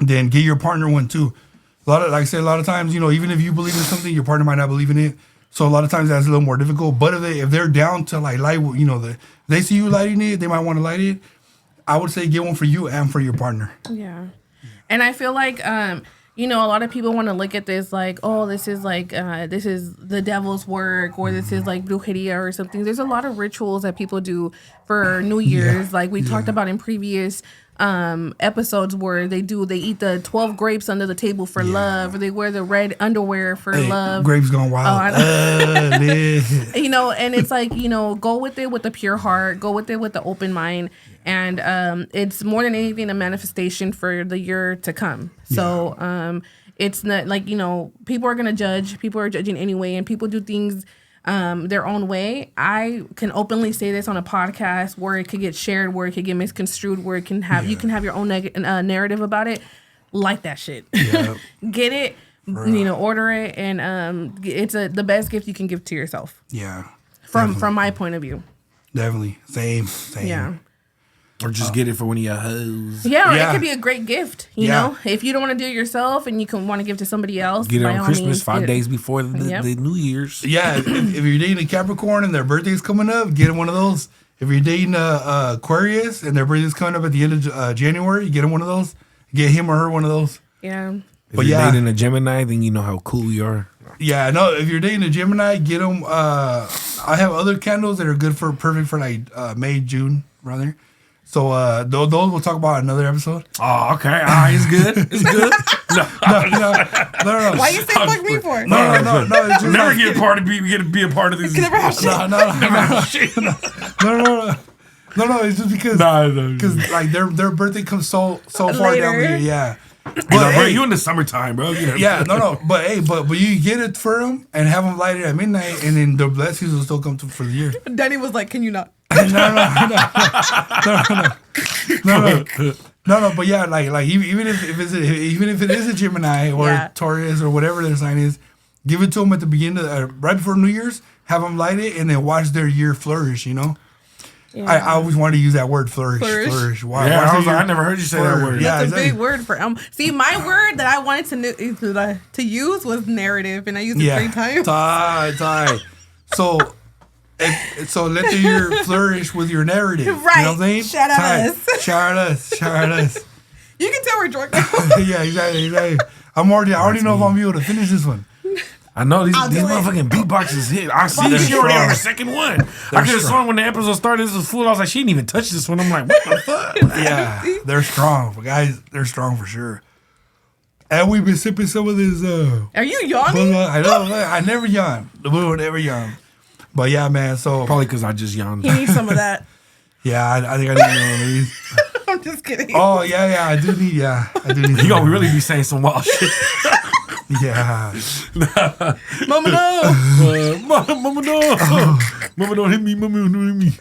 [SPEAKER 1] then get your partner one too. Like I said, a lot of times, you know, even if you believe in something, your partner might not believe in it. So a lot of times that's a little more difficult. But if they're down to like light, you know, they see you lighting it, they might want to light it. I would say get one for you and for your partner.
[SPEAKER 2] Yeah. And I feel like, you know, a lot of people want to look at this like, oh, this is the devil's work, or this is like brujeria or something. There's a lot of rituals that people do for New Year's. Like we talked about in previous episodes where they eat the 12 grapes under the table for love, or they wear the red underwear for love.
[SPEAKER 1] Grapes gone wild.
[SPEAKER 2] You know, and it's like, you know, go with it with a pure heart, go with it with the open mind. And it's more than anything a manifestation for the year to come. So it's not like, you know, people are going to judge. People are judging anyway, and people do things their own way. I can openly say this on a podcast where it could get shared, where it could get misconstrued, where it can have you can have your own narrative about it. Like that shit. Yeah. Get it, you know, order it, and it's the best gift you can give to yourself.
[SPEAKER 1] Yeah.
[SPEAKER 2] From my point of view.
[SPEAKER 1] Definitely. Same.
[SPEAKER 2] Yeah.
[SPEAKER 3] Or just get it for one of your hoes.
[SPEAKER 2] Yeah, or it could be a great gift, you
[SPEAKER 1] Yeah.
[SPEAKER 2] know? If you don't want to do it yourself and you can want to give to somebody else,
[SPEAKER 3] Get it
[SPEAKER 2] by
[SPEAKER 3] on
[SPEAKER 2] all
[SPEAKER 3] Christmas,
[SPEAKER 2] means,
[SPEAKER 3] 5
[SPEAKER 2] get it.
[SPEAKER 3] days before the New Year's.
[SPEAKER 1] Yeah, if you're dating a Capricorn and their birthday's coming up, get them one of those. If you're dating a Aquarius and their birthday's coming up at the end of January, get them one of those. Get him or her one of those.
[SPEAKER 2] Yeah.
[SPEAKER 3] If you're dating a Gemini, then you know how cool you are.
[SPEAKER 1] Yeah, no, if you're dating a Gemini, get them. I have other candles that are perfect for like May, June, rather. So those we'll talk about in another episode.
[SPEAKER 3] Oh, okay. All right, it's good. It's good.
[SPEAKER 1] No.
[SPEAKER 2] Why you say fuck me for?
[SPEAKER 1] No. It's just
[SPEAKER 3] Never
[SPEAKER 1] like,
[SPEAKER 3] get a part of this.
[SPEAKER 2] Can never have shit.
[SPEAKER 1] No. It's just because like their birthday comes so far down the year. Yeah.
[SPEAKER 3] But hey, you in the summertime, bro. You know.
[SPEAKER 1] Yeah, no. But hey, but you get it for them and have them light it at midnight, and then the blessings will still come for the year.
[SPEAKER 2] Danny was like, "Can you not?"
[SPEAKER 1] No. But yeah, like even if it is a Gemini or Taurus or whatever their sign is, give it to them at the beginning, right before New Year's. Have them light it and then watch their year flourish. You know. Yeah. I always wanted to use that word, flourish.
[SPEAKER 3] Why? Yeah, I never heard you say that word.
[SPEAKER 2] Yeah, that's a big word for see, my word that I wanted to use was narrative, and I used it 3 times.
[SPEAKER 1] Tie. So let the year flourish with your narrative.
[SPEAKER 2] Right.
[SPEAKER 1] You know what I'm saying?
[SPEAKER 2] Shout out
[SPEAKER 1] us.
[SPEAKER 2] You can tell we're drunk.
[SPEAKER 1] Yeah, exactly. I already know if I'm able to finish this one.
[SPEAKER 3] I know these motherfucking beatboxes hit. I see she already on her second one. I could have sworn when the episode started, this was full. I was like, she didn't even touch this one. I'm like, what the fuck?
[SPEAKER 1] Yeah, they're strong. But guys, they're strong for sure. And we've been sipping some of this.
[SPEAKER 2] Are you yawning?
[SPEAKER 1] I know. I never yawn. The blue one never yawn. But yeah, man. So
[SPEAKER 3] probably because I just yawned.
[SPEAKER 2] He needs some of that.
[SPEAKER 1] Yeah, I think I need one of these.
[SPEAKER 2] I'm just kidding.
[SPEAKER 1] Oh yeah, I do need.
[SPEAKER 3] You gonna really be saying some wild shit.
[SPEAKER 1] Yeah.
[SPEAKER 2] Mama no.
[SPEAKER 3] Mama no. Mama don't hit me. Mama don't hit me.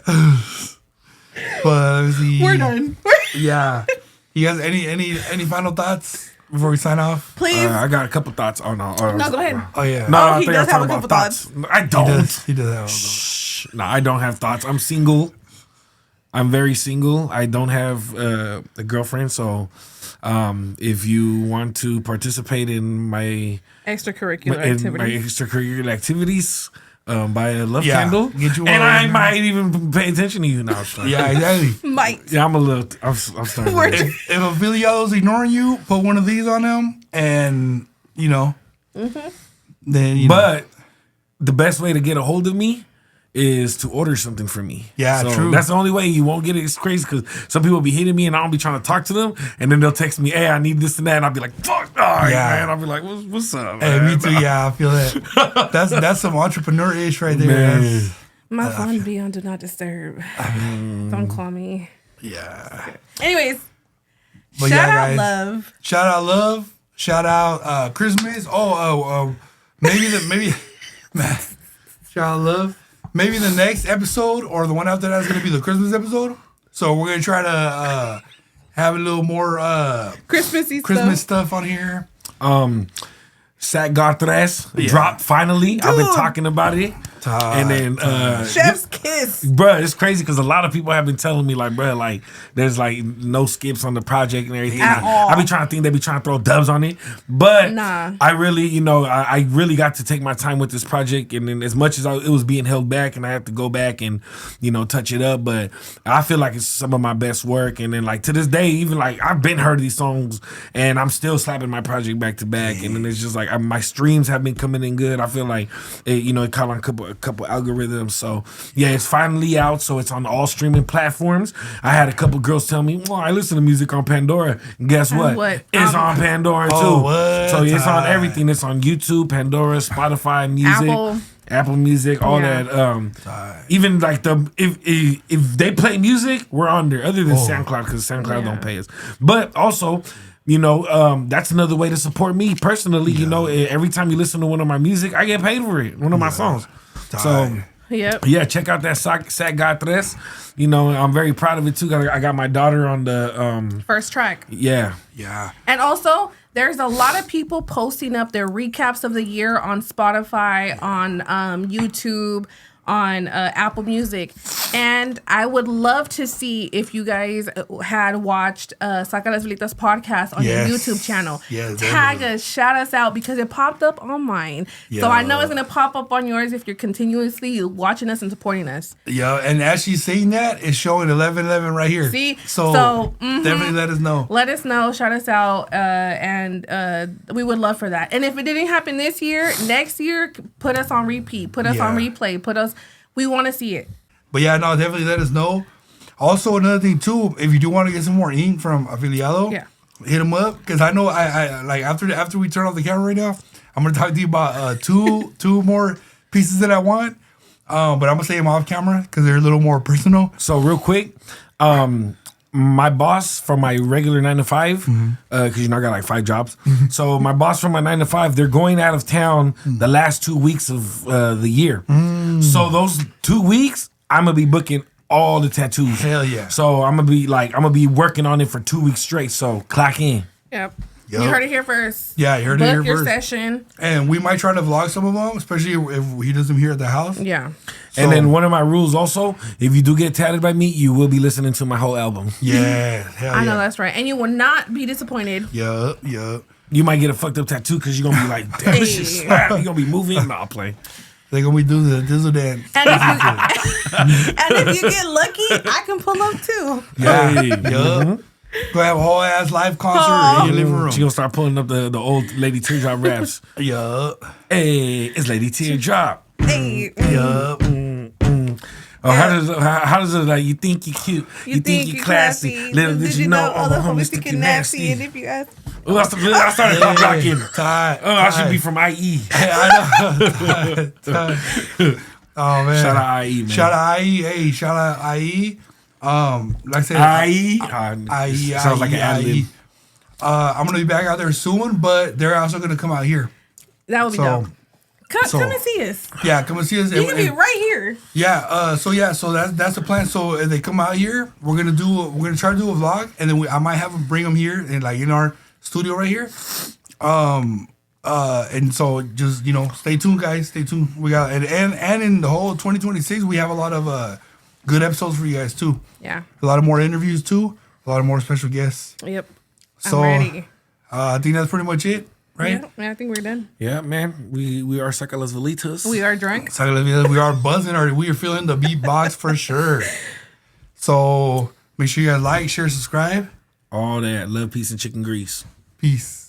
[SPEAKER 1] But let's see.
[SPEAKER 2] We're done.
[SPEAKER 1] Yeah. You guys, any final thoughts before we sign off?
[SPEAKER 2] Please.
[SPEAKER 3] I got a couple thoughts. Oh no.
[SPEAKER 2] No, go ahead.
[SPEAKER 1] Oh yeah.
[SPEAKER 3] No,
[SPEAKER 2] he does have a couple thoughts.
[SPEAKER 3] I don't.
[SPEAKER 1] He does have.
[SPEAKER 3] Shh. No, I don't have thoughts. I'm single. I'm very single. I don't have a girlfriend, so if you want to participate in my
[SPEAKER 2] extracurricular
[SPEAKER 3] activities, buy a love candle, get you and I might even pay attention to you now.
[SPEAKER 1] Yeah, exactly.
[SPEAKER 2] Might.
[SPEAKER 3] Yeah, I'm starting.
[SPEAKER 1] If a Viliado's ignoring you, put one of these on them, and then
[SPEAKER 3] But the best way to get a hold of me is to order something for me.
[SPEAKER 1] Yeah,
[SPEAKER 3] so
[SPEAKER 1] true.
[SPEAKER 3] That's the only way you won't get it. It's crazy because some people be hitting me and I don't be trying to talk to them, and then they'll text me, "Hey, I need this and that," and I'll be like, "Fuck, all right, man." I'll be like, "What's up?"
[SPEAKER 1] Hey,
[SPEAKER 3] man?
[SPEAKER 1] me too. Yeah, I feel that. That's some entrepreneur-ish right there.
[SPEAKER 2] My phone be on Do Not Disturb. Don't call me.
[SPEAKER 1] Yeah.
[SPEAKER 2] Anyways,
[SPEAKER 1] but
[SPEAKER 2] shout out love.
[SPEAKER 1] Shout out love. Shout out Christmas. Maybe shout out love. Maybe the next episode or the one after that is going to be the Christmas episode. So we're going to try to have a little more
[SPEAKER 2] Christmas
[SPEAKER 1] stuff on here.
[SPEAKER 3] Sat Gartres dropped finally. Dude. I've been talking about it. And then
[SPEAKER 2] Chef's Kiss.
[SPEAKER 3] Bruh, it's crazy because a lot of people have been telling me like, bruh, like there's like no skips on the project and everything.
[SPEAKER 2] At all.
[SPEAKER 3] I be trying to think they be trying to throw dubs on it. But
[SPEAKER 2] nah.
[SPEAKER 3] I really, I really got to take my time with this project, and then as much as it was being held back and I have to go back and, touch it up, but I feel like it's some of my best work. And then like to this day, even like I've been heard these songs and I'm still slapping my project back to back. And then it's just like my streams have been coming in good. I feel like it caught on a couple algorithms. So yeah, it's finally out. So it's on all streaming platforms. I had a couple girls tell me, well, I listen to music on Pandora. And guess what? It's on Pandora too.
[SPEAKER 1] What?
[SPEAKER 3] So it's on everything. It's on YouTube, Pandora, Spotify, music. Apple Music, all that. Even like if they play music, we're on there. Other than SoundCloud, because SoundCloud don't pay us. But also, that's another way to support me personally. Every time you listen to one of my music, I get paid for it. One of my songs. So check out that Sat Gatres. I'm very proud of it too. I got my daughter on the
[SPEAKER 2] first track.
[SPEAKER 1] Yeah.
[SPEAKER 2] And also, there's a lot of people posting up their recaps of the year on Spotify, on YouTube, on Apple Music. And I would love to see if you guys had watched Saca las Velitas podcast on your YouTube channel.
[SPEAKER 1] Yes,
[SPEAKER 2] Tag us, shout us out, because it popped up on mine. Yeah. So I know it's going to pop up on yours if you're continuously watching us and supporting us.
[SPEAKER 1] Yeah, and as she's saying that, it's showing 11:11 right here.
[SPEAKER 2] See?
[SPEAKER 1] So definitely let us know.
[SPEAKER 2] Let us know, shout us out, and we would love for that. And if it didn't happen this year, next year, put us on repeat, put us on replay, we want to see it.
[SPEAKER 1] But yeah, no, definitely let us know. Also, another thing too, if you do want to get some more ink from Afiliado, hit him up, because I know I like after we turn off the camera right now, I'm gonna talk to you about two more pieces that I want. But I'm gonna say them off camera because they're a little more personal.
[SPEAKER 3] So real quick, my boss from my regular 9 to 5, because I got like 5 jobs. So my boss from my 9 to 5, they're going out of town the last 2 weeks of the year. So those 2 weeks, I'm gonna be booking all the tattoos.
[SPEAKER 1] Hell yeah!
[SPEAKER 3] So I'm gonna be working on it for 2 weeks straight. So clock in.
[SPEAKER 2] Yep.
[SPEAKER 1] Yep.
[SPEAKER 2] You heard it here first.
[SPEAKER 1] Yeah, you heard it here
[SPEAKER 2] Book your
[SPEAKER 1] first.
[SPEAKER 2] session.
[SPEAKER 1] And we might try to vlog some of them, especially if he does them here at the house.
[SPEAKER 2] Yeah.
[SPEAKER 3] And then one of my rules also, if you do get tatted by me, you will be listening to my whole album.
[SPEAKER 1] Yeah, hell
[SPEAKER 2] I know
[SPEAKER 1] yeah.
[SPEAKER 2] that's right. And you will not be disappointed.
[SPEAKER 1] Yup, yup.
[SPEAKER 3] You might get a fucked up tattoo because you're going to be like, damn, this shit slap. You're going to be moving. No, I'll play.
[SPEAKER 1] They're gonna be doing the dizzle dance.
[SPEAKER 2] And if you get lucky, I can pull up too.
[SPEAKER 1] Yeah,
[SPEAKER 3] Hey.
[SPEAKER 1] yup. Go have a whole ass live concert in your living room.
[SPEAKER 3] She going to start pulling up the old Lady Teardrop raps.
[SPEAKER 1] Yup,
[SPEAKER 3] Hey, it's Lady Teardrop.
[SPEAKER 2] Hey.
[SPEAKER 1] yup.
[SPEAKER 3] Oh, how does it like? You think you cute? You think you classy? Little did you know all the homies think you nasty.
[SPEAKER 2] And if you ask,
[SPEAKER 3] Oh, I started talk rocking.
[SPEAKER 1] Tight.
[SPEAKER 3] Oh, I should be from IE.
[SPEAKER 1] Hey, I know. Tight. Oh man.
[SPEAKER 3] Shout out IE, man.
[SPEAKER 1] Shout out IE. Hey, shout out IE. Like I said,
[SPEAKER 3] IE.
[SPEAKER 1] IE.
[SPEAKER 3] Sounds like an ad lib.
[SPEAKER 1] I'm gonna be back out there soon, but they're also gonna come out here.
[SPEAKER 2] that would be
[SPEAKER 1] So,
[SPEAKER 2] dope. Come and see us.
[SPEAKER 1] Yeah, come and see us.
[SPEAKER 2] You can be right here.
[SPEAKER 1] Yeah. So that's the plan. So if they come out here, we're gonna try to do a vlog, and then I might have them bring them here and like in our studio right here. And so just stay tuned, guys. Stay tuned. We got and in the whole 2026, we have a lot of good episodes for you guys too.
[SPEAKER 2] Yeah.
[SPEAKER 1] A lot of more interviews too. A lot of more special guests.
[SPEAKER 2] Yep.
[SPEAKER 1] So
[SPEAKER 2] I'm ready.
[SPEAKER 1] I think that's pretty much it, right?
[SPEAKER 2] Yeah, I think we're done.
[SPEAKER 3] Yeah, man. We are Sacalas Velitas.
[SPEAKER 2] We are drunk.
[SPEAKER 1] We are buzzing, or we are feeling the beatbox for sure. So make sure you guys like, share, subscribe.
[SPEAKER 3] All that. Love, peace, and chicken grease.
[SPEAKER 1] Peace.